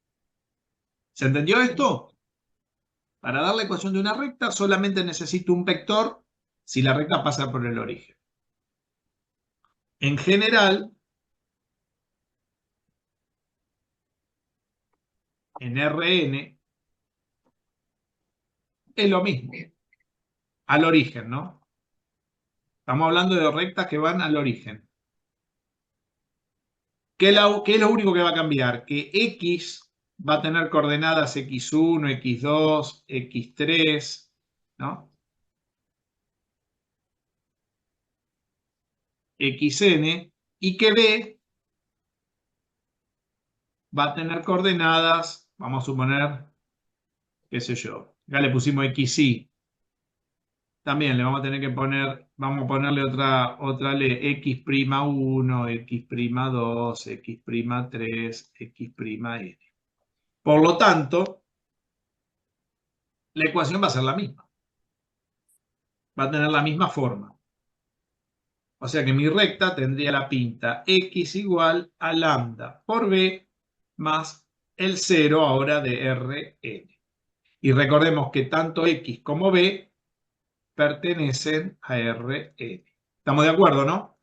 ¿se entendió esto? Para dar la ecuación de una recta solamente necesito un vector si la recta pasa por el origen. En general, en Rn es lo mismo, al origen, ¿no? Estamos hablando de rectas que van al origen. ¿Qué es lo único que va a cambiar? Que X va a tener coordenadas X1, X2, X3, ¿no? Xn, y que B va a tener coordenadas, vamos a suponer, qué sé yo, ya le pusimos XY. También le vamos a tener que poner, vamos a ponerle otra ley, X'1, X'2, X'3, X'N. Por lo tanto, la ecuación va a ser la misma. Va a tener la misma forma. O sea que mi recta tendría la pinta X igual a lambda por B más el 0 ahora de Rn. Y recordemos que tanto X como B pertenecen a Rn. ¿Estamos de acuerdo, no?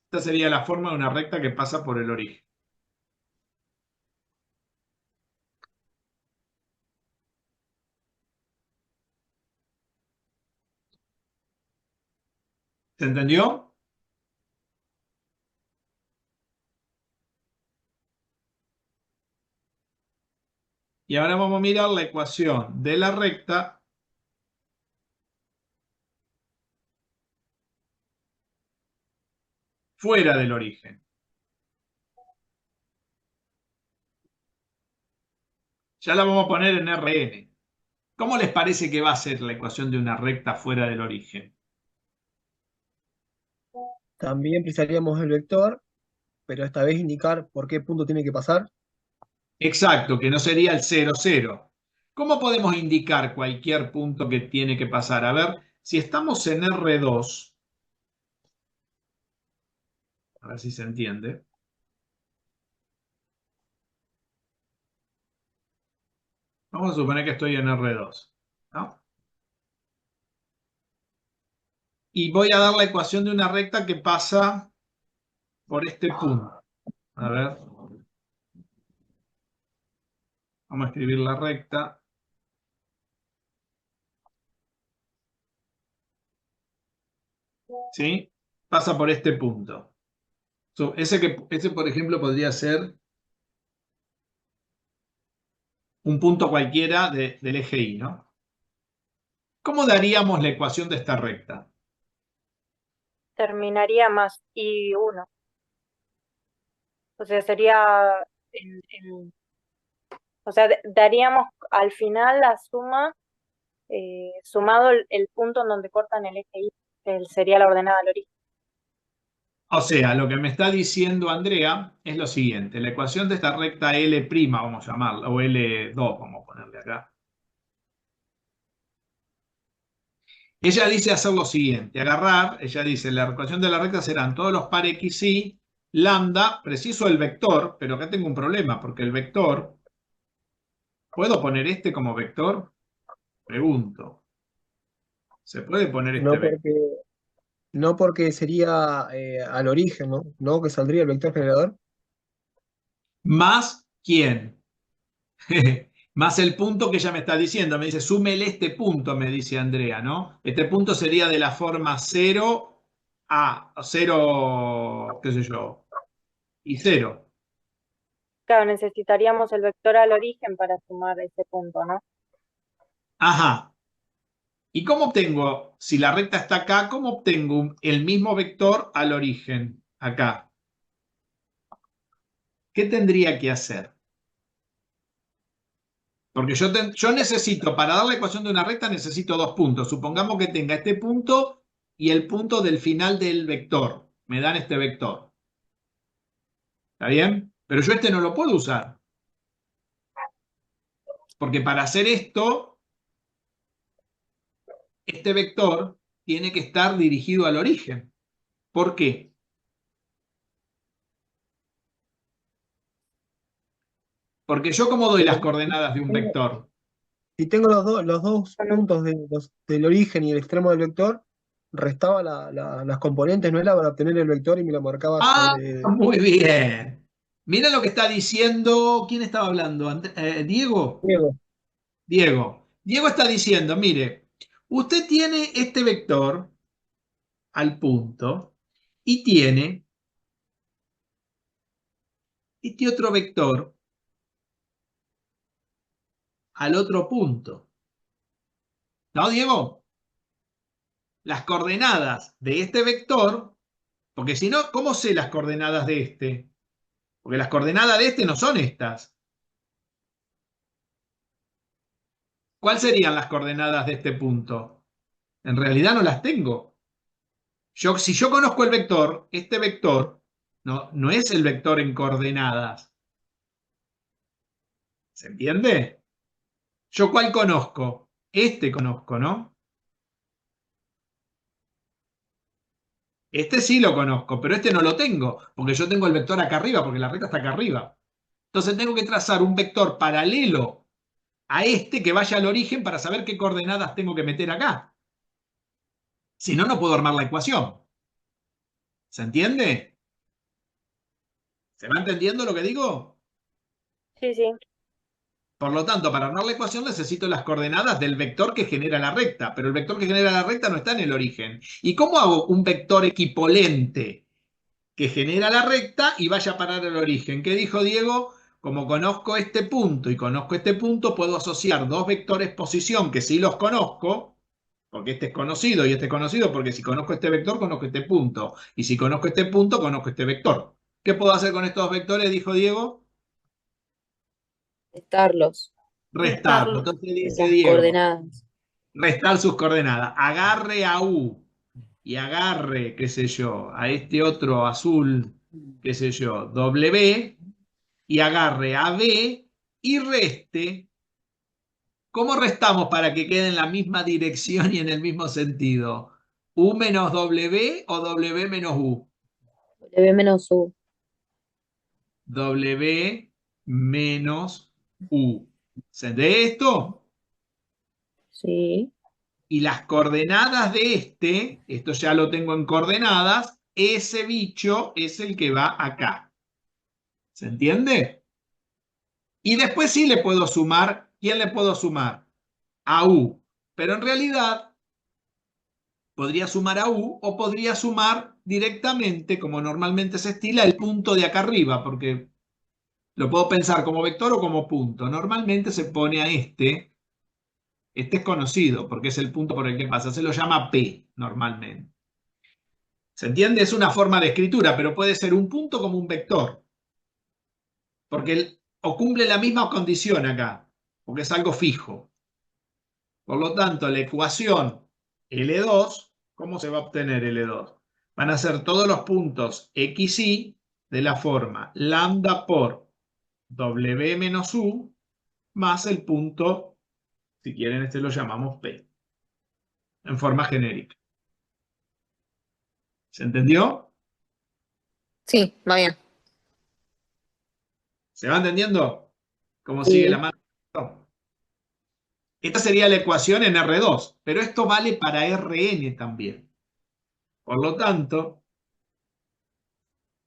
Esta sería la forma de una recta que pasa por el origen. ¿Se entendió? Y ahora vamos a mirar la ecuación de la recta fuera del origen. Ya la vamos a poner en Rn. ¿Cómo les parece que va a ser la ecuación de una recta fuera del origen? También precisaríamos el vector, pero esta vez indicar por qué punto tiene que pasar. Exacto, que no sería el 0, 0. ¿Cómo podemos indicar cualquier punto que tiene que pasar? A ver, si estamos en R2, a ver si se entiende. Vamos a suponer que estoy en R2, ¿no? Y voy a dar la ecuación de una recta que pasa por este punto. A ver. Vamos a escribir la recta. ¿Sí? Pasa por este punto. Ese, por ejemplo, podría ser un punto cualquiera del eje Y, ¿no? ¿Cómo daríamos la ecuación de esta recta? Terminaría más I1. O sea, sería, o sea, daríamos al final la suma, sumado el punto en donde cortan el eje Y, que sería la ordenada del origen. O sea, lo que me está diciendo Andrea es lo siguiente. La ecuación de esta recta L', vamos a llamarla, o L2, vamos a ponerle acá. Ella dice hacer lo siguiente, agarrar, ella dice, la ecuación de la recta serán todos los par x, y, lambda, preciso el vector, pero acá tengo un problema, porque el vector, ¿puedo poner este como vector? Pregunto. ¿Se puede poner este No vector? porque, no porque sería al origen, ¿no? No que saldría el vector generador. ¿Más quién? Más el punto que ella me está diciendo. Me dice, súmele este punto, me dice Andrea, ¿no? Este punto sería de la forma 0 a 0, qué sé yo, y 0. Claro, necesitaríamos el vector al origen para sumar ese punto, ¿no? Ajá. ¿Y cómo obtengo, si la recta está acá, cómo obtengo el mismo vector al origen, acá? ¿Qué tendría que hacer? Porque yo necesito, para dar la ecuación de una recta, necesito dos puntos. Supongamos que tenga este punto y el punto del final del vector. Me dan este vector. ¿Está bien? Pero yo este no lo puedo usar. Porque para hacer esto, este vector tiene que estar dirigido al origen. ¿Por qué? Porque yo, ¿cómo doy las coordenadas de un vector? Si tengo los dos puntos del origen y el extremo del vector, restaba las componentes, ¿no era para obtener el vector y me lo marcaba Ah, sobre. muy bien. Mira lo que está diciendo. ¿Quién estaba hablando? ¿Diego? Diego. Diego. Diego está diciendo, mire, usted tiene este vector al punto y tiene este otro vector al otro punto. ¿No, Diego? Las coordenadas de este vector, porque si no, ¿cómo sé las coordenadas de este? Porque las coordenadas de este no son estas. ¿Cuáles serían las coordenadas de este punto? En realidad no las tengo. Si yo conozco el vector, este vector no es el vector en coordenadas. ¿Se entiende? ¿Yo cuál conozco? Este conozco, ¿no? Este sí lo conozco, pero este no lo tengo, porque yo tengo el vector acá arriba, porque la recta está acá arriba. Entonces tengo que trazar un vector paralelo a este que vaya al origen para saber qué coordenadas tengo que meter acá. Si no, no puedo armar la ecuación. ¿Se entiende? ¿Se va entendiendo lo que digo? Sí, sí. Por lo tanto, para armar la ecuación necesito las coordenadas del vector que genera la recta, pero el vector que genera la recta no está en el origen. ¿Y cómo hago un vector equipolente que genera la recta y vaya a parar al origen? ¿Qué dijo Diego? Como conozco este punto y conozco este punto, puedo asociar dos vectores posición que sí los conozco, porque este es conocido y este es conocido, porque si conozco este vector, conozco este punto. Y si conozco este punto, conozco este vector. ¿Qué puedo hacer con estos vectores? Dijo Diego. Restarlos, Restarlo. Entonces dice las Diego, coordenadas. restar sus coordenadas. Agarre a U y agarre, qué sé yo, a este otro azul, qué sé yo, W, y agarre a B y reste. ¿Cómo restamos para que quede en la misma dirección y en el mismo sentido? ¿U menos W o W menos U? W menos U. W menos U. ¿Se entiende esto? Sí. Y las coordenadas de esto ya lo tengo en coordenadas, ese bicho es el que va acá. ¿Se entiende? Y después sí le puedo sumar. ¿Quién le puedo sumar? A U. Pero en realidad podría sumar a U o podría sumar directamente, como normalmente se estila, el punto de acá arriba, porque lo puedo pensar como vector o como punto. Normalmente se pone a este es conocido porque es el punto por el que pasa, se lo llama P normalmente. ¿Se entiende? Es una forma de escritura, pero puede ser un punto como un vector. Porque o cumple la misma condición acá, porque es algo fijo. Por lo tanto, la ecuación L2, ¿cómo se va a obtener L2? Van a ser todos los puntos X, Y de la forma lambda por W menos U más el punto, si quieren este lo llamamos P, en forma genérica. ¿Se entendió? Sí, va bien. ¿Se va entendiendo cómo Sí. sigue la mano? Esta sería la ecuación en R2, pero esto vale para Rn también. Por lo tanto,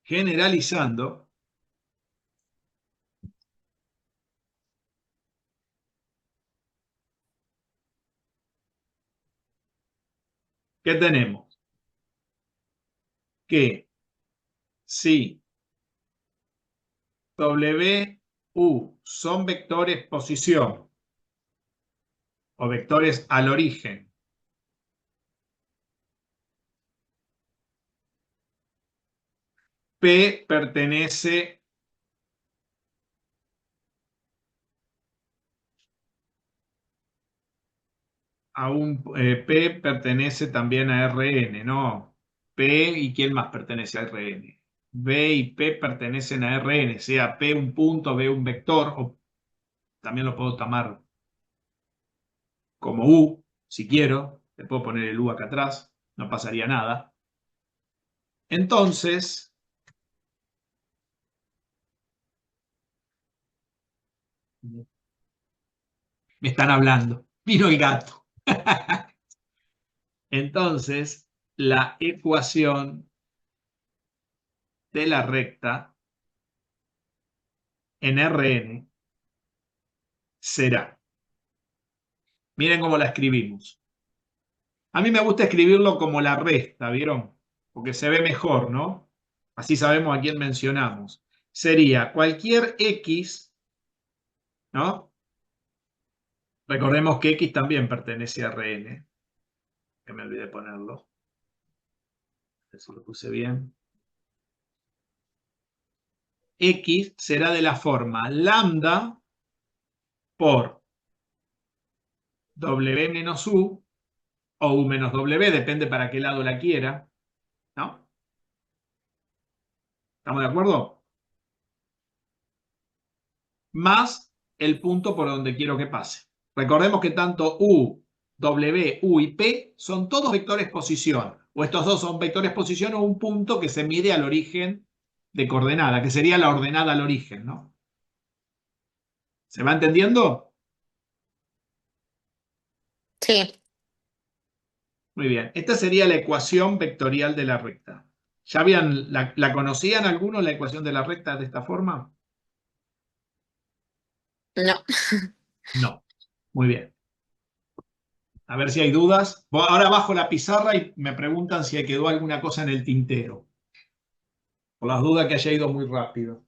generalizando, ¿qué tenemos? Que si W, U son vectores posición o vectores al origen, P pertenece a P pertenece también a Rn, ¿no? P y ¿quién más pertenece a Rn? B y P pertenecen a Rn, sea P un punto, B un vector, o también lo puedo tomar como U, si quiero, le puedo poner el U acá atrás, no pasaría nada. Entonces, me están hablando, vino el gato. Entonces, la ecuación de la recta en Rn será, miren cómo la escribimos. A mí me gusta escribirlo como la resta, ¿vieron? Porque se ve mejor, ¿no? Así sabemos a quién mencionamos. Sería cualquier X, ¿no? Recordemos que X también pertenece a Rn, que me olvidé ponerlo. A ver si lo puse bien. X será de la forma lambda por W menos U o U menos W, depende para qué lado la quiera, ¿no? ¿Estamos de acuerdo? Más el punto por donde quiero que pase. Recordemos que tanto U, W, U y P son todos vectores posición, o estos dos son vectores posición o un punto que se mide al origen de coordenada, que sería la ordenada al origen, ¿no? ¿Se va entendiendo? Sí. Muy bien. Esta sería la ecuación vectorial de la recta. ¿Ya la conocían algunos la ecuación de la recta de esta forma? No. No. Muy bien. A ver si hay dudas. Ahora bajo la pizarra y me preguntan si quedó alguna cosa en el tintero. Por las dudas que haya ido muy rápido.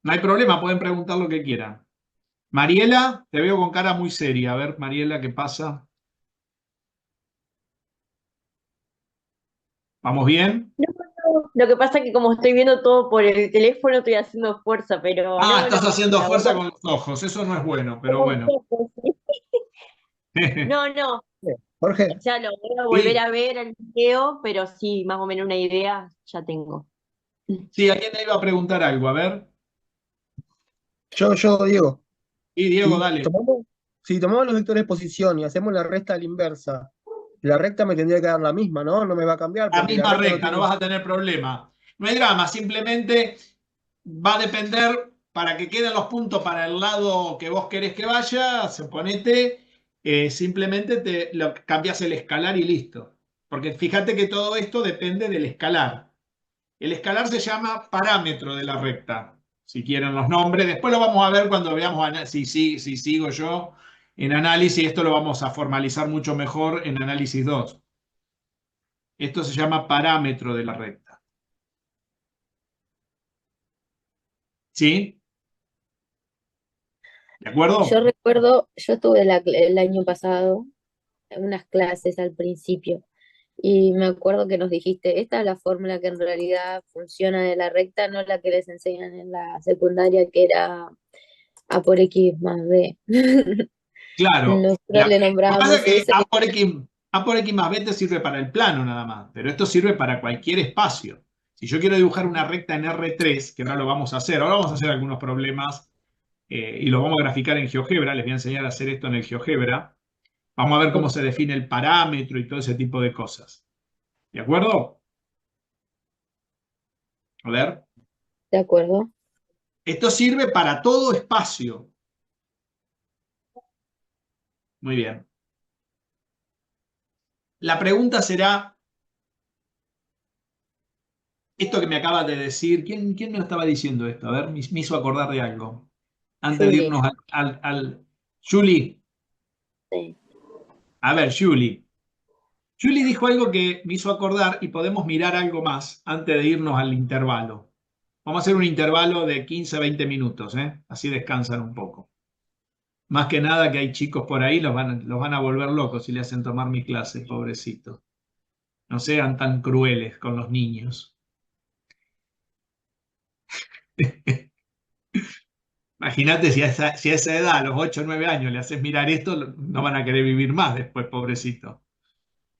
No hay problema, pueden preguntar lo que quieran. Mariela, te veo con cara muy seria. A ver, Mariela, ¿qué pasa? ¿Vamos bien? Lo que pasa es que como estoy viendo todo por el teléfono, estoy haciendo fuerza, pero Ah, no, estás no, haciendo la fuerza verdad, con los ojos. Eso no es bueno, pero bueno. No, no, Jorge, ya lo voy a volver Sí, a ver el video, pero sí, más o menos una idea ya tengo. sí, alguien me iba a preguntar algo. A ver. yo digo, Y Diego, si dale. tomamos, si tomamos los vectores de posición y hacemos la recta a la inversa, la recta me tendría que dar la misma, ¿no? No me va a cambiar La porque la misma recta no recta, no tiene. vas a tener problema. No hay drama, simplemente va a depender para que queden los puntos para el lado que vos querés que vaya, suponete, simplemente cambias el escalar y listo. Porque fíjate que todo esto depende del escalar. El escalar se llama parámetro de la recta, si quieren los nombres. Después lo vamos a ver cuando veamos si sigo yo en análisis. Esto lo vamos a formalizar mucho mejor en análisis 2. Esto se llama parámetro de la recta. ¿Sí? ¿De Yo acuerdo? recuerdo, yo estuve el año pasado en unas clases al principio y me acuerdo que nos dijiste, esta es la fórmula que en realidad funciona de la recta, no la que les enseñan en la secundaria, que era A por X más B. Claro. Nosotros le Lo que pasa es nombrábamos que eso. A por X más B te sirve para el plano nada más, pero esto sirve para cualquier espacio. Si yo quiero dibujar una recta en R3, que ahora lo vamos a hacer, ahora vamos a hacer algunos problemas y lo vamos a graficar en GeoGebra, les voy a enseñar a hacer esto en el GeoGebra. Vamos a ver cómo se define el parámetro y todo ese tipo de cosas. ¿De acuerdo? A ver. ¿De acuerdo? Esto sirve para todo espacio. Muy bien. La pregunta será, esto que me acabas de decir, ¿quién me lo estaba diciendo esto? A ver, me hizo acordar de algo. Antes de Julie. irnos Julie, Sí. a ver, Julie. Julie dijo algo que me hizo acordar y podemos mirar algo más antes de irnos al intervalo. Vamos a hacer un intervalo de 15 a 20 minutos, ¿eh? Así descansan un poco. Más que nada que hay chicos por ahí, los van a volver locos si le hacen tomar mi clase, pobrecitos. No sean tan crueles con los niños. Imagínate si a esa edad, a los 8 o 9 años, le haces mirar esto, no van a querer vivir más después, pobrecito.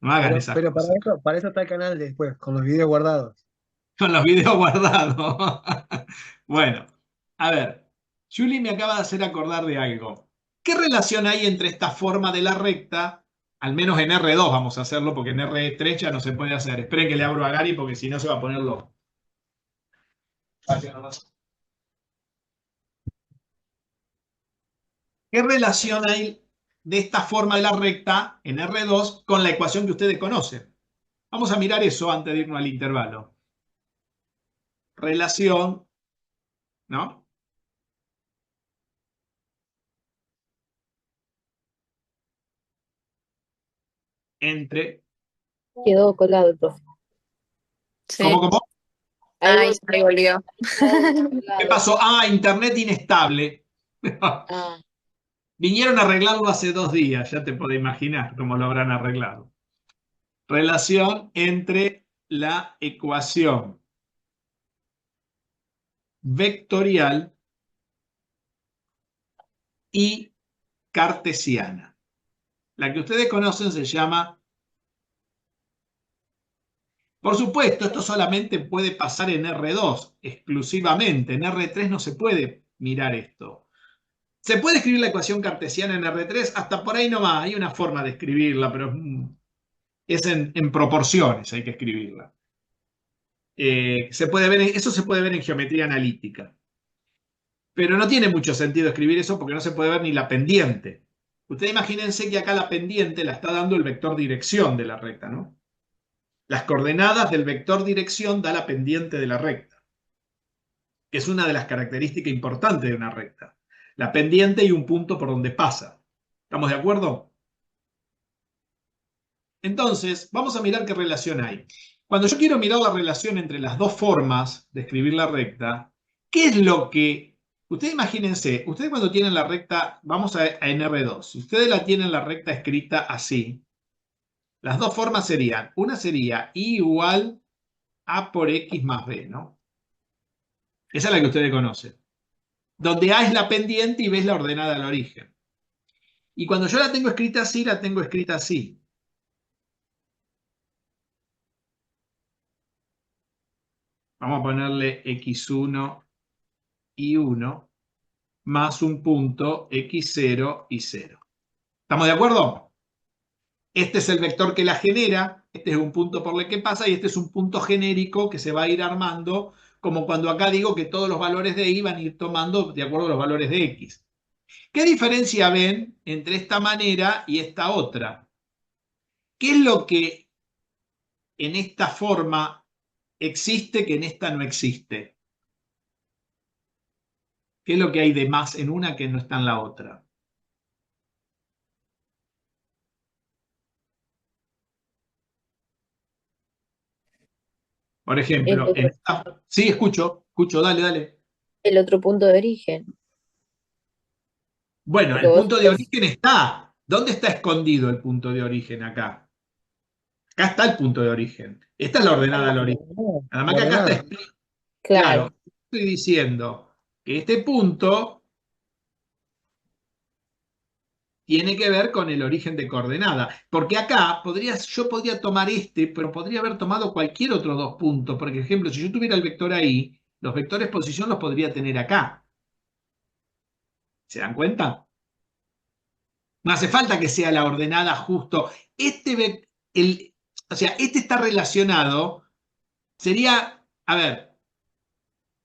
No hagan esas Pero cosas. para eso está el canal después, con los videos guardados. Con los videos guardados. Bueno, a ver, Julie me acaba de hacer acordar de algo. ¿Qué relación hay entre esta forma de la recta, al menos en R2 vamos a hacerlo, porque en R3 ya no se puede hacer? Esperen que le abro a Gary porque si no se va a poner loco. ¿Qué relación hay de esta forma de la recta en R2 con la ecuación que ustedes conocen? Vamos a mirar eso antes de irnos al intervalo. Relación, ¿no? Entre... Quedó colgado el profe. ¿Cómo, Sí. cómo? Ay, se volvió. ¿Qué pasó? Ah, internet inestable. Ah, Vinieron a arreglarlo hace 2 días, ya te puedes imaginar cómo lo habrán arreglado. Relación entre la ecuación vectorial y cartesiana. La que ustedes conocen se llama... Por supuesto, esto solamente puede pasar en R2, exclusivamente. En R3 no se puede mirar esto. ¿Se puede escribir la ecuación cartesiana en R3? Hasta por ahí nomás. Hay una forma de escribirla, pero es en proporciones, hay que escribirla. Eso se puede ver en geometría analítica. Pero no tiene mucho sentido escribir eso porque no se puede ver ni la pendiente. Ustedes imagínense que acá la pendiente la está dando el vector dirección de la recta, ¿no? Las coordenadas del vector dirección da la pendiente de la recta. que es una de las características importantes de una recta. La pendiente y un punto por donde pasa. ¿Estamos de acuerdo? Entonces, vamos a mirar qué relación hay. Cuando yo quiero mirar la relación entre las dos formas de escribir la recta, ¿qué es lo que... Ustedes imagínense, ustedes cuando tienen la recta, vamos a NR2, si ustedes la tienen la recta escrita así, las dos formas serían, una sería I igual A por X más B, ¿no? Esa es la que ustedes conocen. Donde A es la pendiente y B es la ordenada al origen. Y cuando yo la tengo escrita así, la tengo escrita así. Vamos a ponerle X1 y 1 más un punto X0 y 0. ¿Estamos de acuerdo? Este es el vector que la genera, este es un punto por el que pasa y este es un punto genérico que se va a ir armando, como cuando acá digo que todos los valores de Y van a ir tomando de acuerdo a los valores de X. ¿Qué diferencia ven entre esta manera y esta otra? ¿Qué es lo que en esta forma existe que en esta no existe? ¿Qué es lo que hay de más en una que no está en la otra? Por ejemplo, en esta... Sí, escucho, dale. el otro punto de origen. Bueno, Porque el vos punto de origen está. ¿Dónde está escondido el punto de origen acá? Acá está el punto de origen. Esta es la ordenada al origen. Nada más que acá está escrito. Claro. Claro, estoy diciendo que este punto tiene que ver con el origen de coordenada. Porque acá yo podría tomar este, pero podría haber tomado cualquier otro dos puntos. Por ejemplo, si yo tuviera el vector ahí, los vectores posición los podría tener acá. ¿Se dan cuenta? No hace falta que sea la ordenada justo. O sea, este está relacionado. Sería, a ver,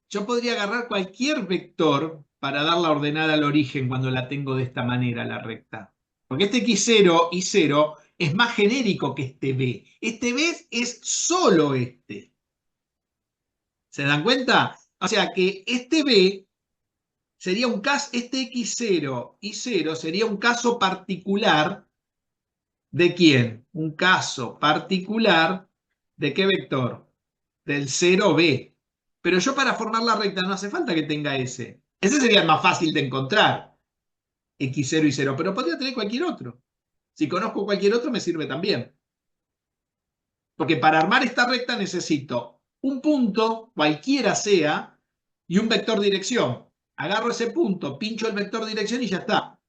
yo podría agarrar cualquier vector para dar la ordenada al origen cuando la tengo de esta manera, la recta. Porque este X0 y 0 es más genérico que este B. Este B es solo este. ¿Se dan cuenta? O sea que este B sería un caso, este X0 y 0 sería un caso particular. ¿De quién? Un caso particular. ¿De qué vector? Del 0B. Pero yo para formar la recta no hace falta que tenga ese. Ese sería el más fácil de encontrar. X0 y 0. Pero podría tener cualquier otro. Si conozco cualquier otro me sirve también. Porque para armar esta recta necesito un punto, cualquiera sea, y un vector dirección. Agarro ese punto, pincho el vector dirección y ya está.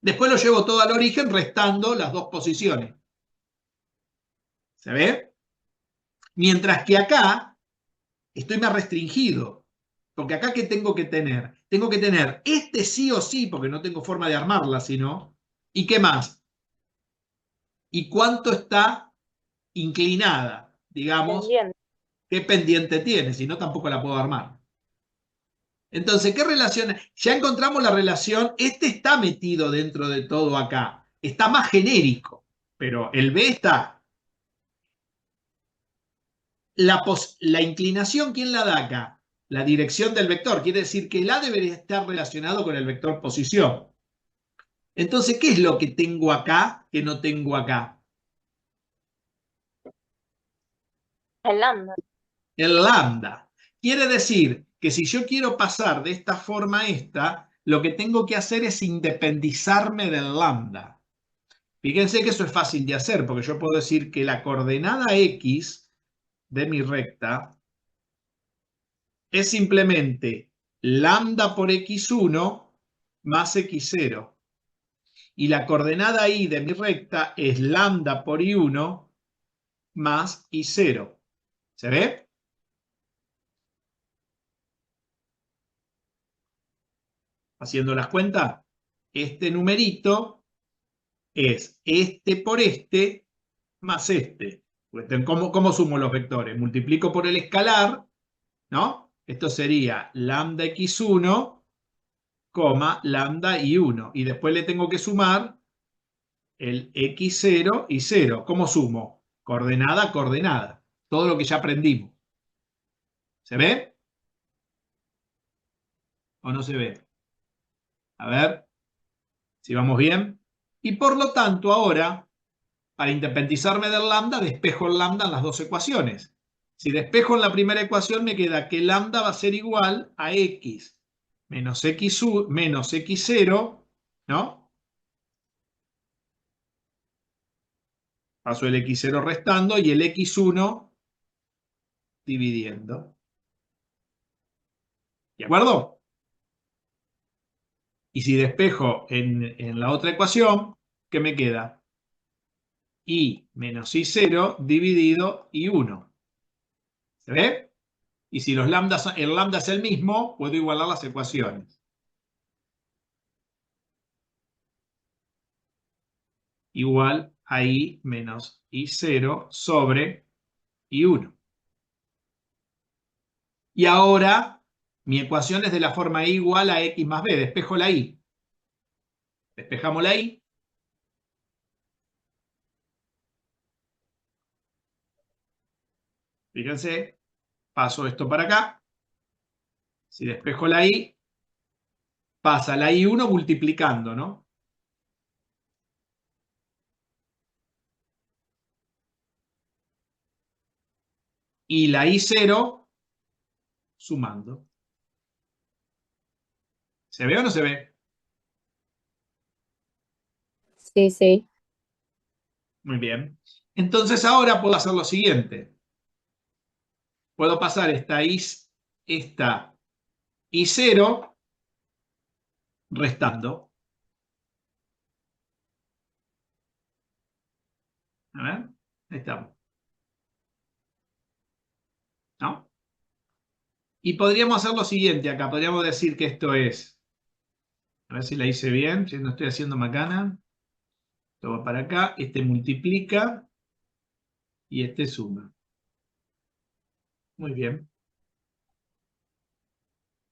Después lo llevo todo al origen restando las dos posiciones. ¿Se ve? Mientras que acá estoy más restringido. Porque acá, ¿qué tengo que tener? Tengo que tener este sí o sí, porque no tengo forma de armarla, sino. ¿Y qué más? ¿Y cuánto está inclinada? Digamos, Pendiente. ¿qué pendiente tiene? Si no, tampoco la puedo armar. Entonces, ¿qué relación? Ya encontramos la relación. Este está metido dentro de todo acá. Está más genérico. Pero el B está. La inclinación, ¿quién la da acá? La dirección del vector. Quiere decir que el A debería estar relacionado con el vector posición. Entonces, ¿qué es lo que tengo acá que no tengo acá? El lambda. El lambda. Quiere decir que si yo quiero pasar de esta forma a esta, lo que tengo que hacer es independizarme del lambda. Fíjense que eso es fácil de hacer, porque yo puedo decir que la coordenada X de mi recta es simplemente lambda por X1 más X0. Y la coordenada Y de mi recta es lambda por Y1 más Y0. ¿Se ve? Haciendo las cuentas, este numerito es este por este más este. ¿Cómo sumo los vectores? Multiplico por el escalar, ¿no? Esto sería lambda x1, lambda y1. Y después le tengo que sumar el x0 y 0. ¿Cómo sumo? Coordenada, coordenada. Todo lo que ya aprendimos. ¿Se ve? ¿O no se ve? A ver si vamos bien. Y por lo tanto ahora, para independizarme del lambda, despejo el lambda en las dos ecuaciones. Si despejo en la primera ecuación me queda que lambda va a ser igual a x menos x0, ¿no? Paso el x0 restando y el x1 dividiendo. ¿De acuerdo? Y si despejo en la otra ecuación, ¿qué me queda? Y menos y0 dividido y1. ¿Se ve? Y si el lambda es el mismo, puedo igualar las ecuaciones. Igual a i menos i0 sobre i1. Y ahora mi ecuación es de la forma i igual a x más b. Despejo la i. Despejamos la i. Fíjense, paso esto para acá. Si despejo la i, pasa la i1 multiplicando, ¿no? Y la i0 sumando. ¿Se ve o no se ve? Sí, sí. Muy bien. Entonces ahora puedo hacer lo siguiente. Puedo pasar esta i0 restando. A ver, ahí estamos. ¿No? Y podríamos hacer lo siguiente acá. Podríamos decir que esto es, a ver si la hice bien, si no estoy haciendo macana. Esto va para acá, este multiplica y este suma. Muy bien.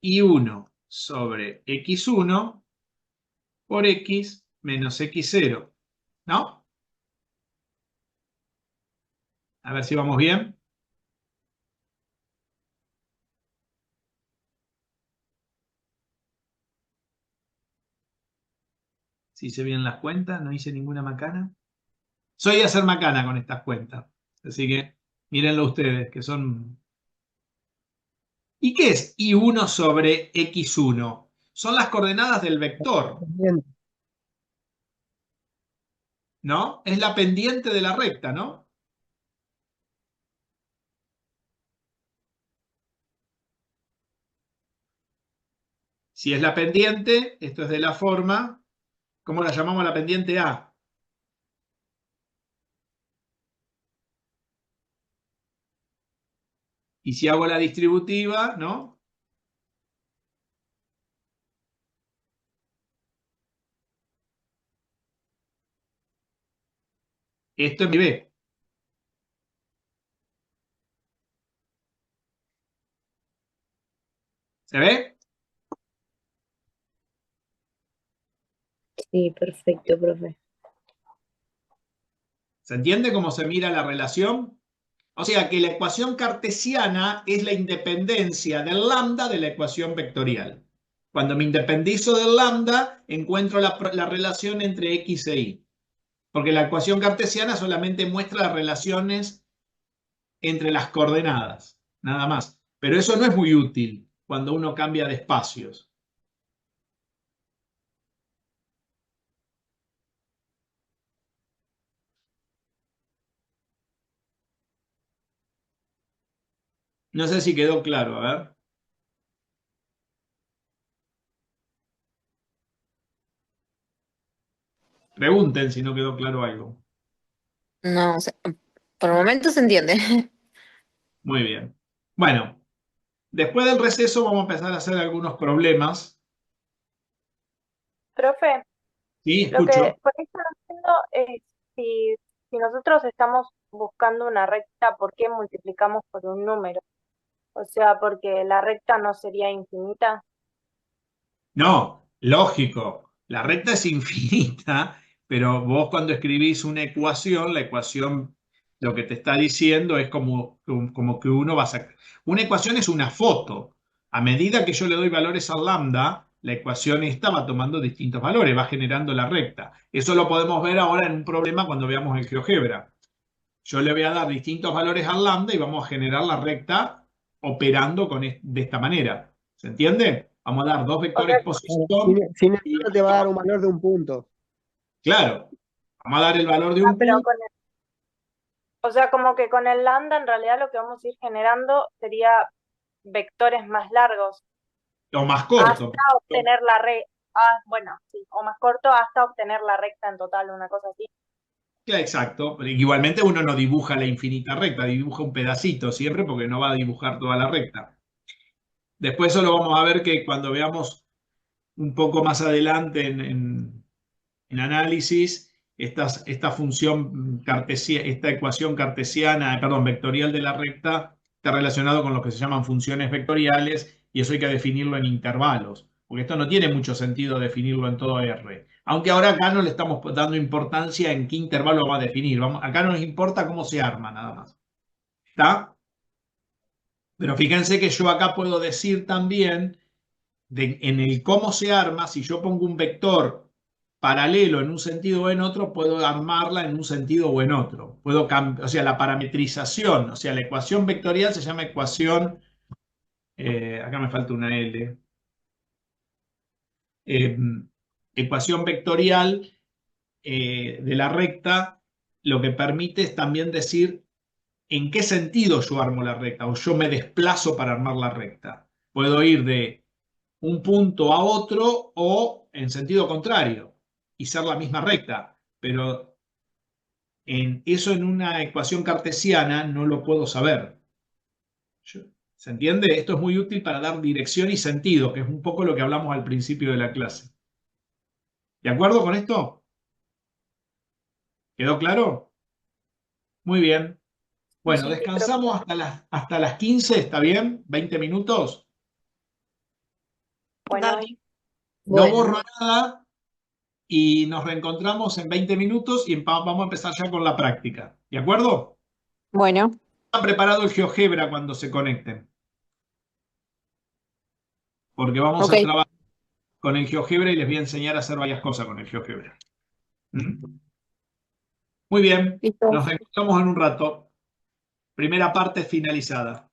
Y1 sobre x1 por x menos x0. ¿No? A ver si vamos bien. Si hice bien las cuentas, no hice ninguna macana. Soy de hacer macana con estas cuentas. Así que mírenlo ustedes, que son... ¿Y qué es I1 sobre X1? Son las coordenadas del vector, ¿no? Es la pendiente de la recta, ¿no? Si es la pendiente, esto es de la forma, ¿cómo la llamamos la pendiente A? Y si hago la distributiva, ¿no? Esto es mi B. ¿Se ve? Sí, perfecto, profe. ¿Se entiende cómo se mira la relación? O sea que la ecuación cartesiana es la independencia del lambda de la ecuación vectorial. Cuando me independizo del lambda, encuentro la relación entre x e y. Porque la ecuación cartesiana solamente muestra las relaciones entre las coordenadas, nada más. Pero eso no es muy útil cuando uno cambia de espacios. No sé si quedó claro, a ver. Pregunten si no quedó claro algo. No, por el momento se entiende. Muy bien. Bueno, después del receso vamos a empezar a hacer algunos problemas. Profe, Sí, lo que escucho. por ahí están haciendo es si nosotros estamos buscando una recta, ¿por qué multiplicamos por un número? O sea, porque la recta no sería infinita. No, lógico. La recta es infinita, pero vos cuando escribís una ecuación, la ecuación lo que te está diciendo es como que uno va a sacar. Una ecuación es una foto. A medida que yo le doy valores al lambda, la ecuación esta va tomando distintos valores, va generando la recta. Eso lo podemos ver ahora en un problema cuando veamos el GeoGebra. Yo le voy a dar distintos valores al lambda y vamos a generar la recta operando de esta manera. ¿Se entiende? Vamos a dar dos vectores posición. Sin eso te va a dar un valor de un punto. Claro, vamos a dar el valor de un Pero punto. o sea, como que con el lambda en realidad lo que vamos a ir generando sería vectores más largos O más corto. hasta obtener la recta. Bueno, sí, o más corto hasta obtener la recta en total, una cosa así. Exacto. Igualmente uno no dibuja la infinita recta, dibuja un pedacito siempre porque no va a dibujar toda la recta. Después eso lo vamos a ver que cuando veamos un poco más adelante en análisis, esta función cartesiana, esta ecuación cartesiana, perdón, vectorial de la recta está relacionado con lo que se llaman funciones vectoriales y eso hay que definirlo en intervalos, porque esto no tiene mucho sentido definirlo en todo R. Aunque ahora acá no le estamos dando importancia en qué intervalo vamos a definir. Acá no nos importa cómo se arma nada más. ¿Está? Pero fíjense que yo acá puedo decir también en el cómo se arma, si yo pongo un vector paralelo en un sentido o en otro, puedo armarla en un sentido o en otro. Puedo o sea, la parametrización, o sea, la ecuación vectorial se llama ecuación, acá me falta una L, ecuación vectorial de la recta, lo que permite es también decir en qué sentido yo armo la recta o yo me desplazo para armar la recta. Puedo ir de un punto a otro o en sentido contrario y ser la misma recta, pero eso en una ecuación cartesiana no lo puedo saber. ¿Se entiende? Esto es muy útil para dar dirección y sentido, que es un poco lo que hablamos al principio de la clase. ¿De acuerdo con esto? ¿Quedó claro? Muy bien. Bueno, descansamos hasta las 15, ¿está bien? 20 minutos. Bueno, No borro nada y nos reencontramos en 20 minutos y vamos a empezar ya con la práctica. ¿De acuerdo? Bueno, Está preparado el GeoGebra cuando se conecten. Porque vamos a trabajar con el GeoGebra y les voy a enseñar a hacer varias cosas con el GeoGebra. Muy bien, listo. nos reencontramos en un rato. Primera parte finalizada.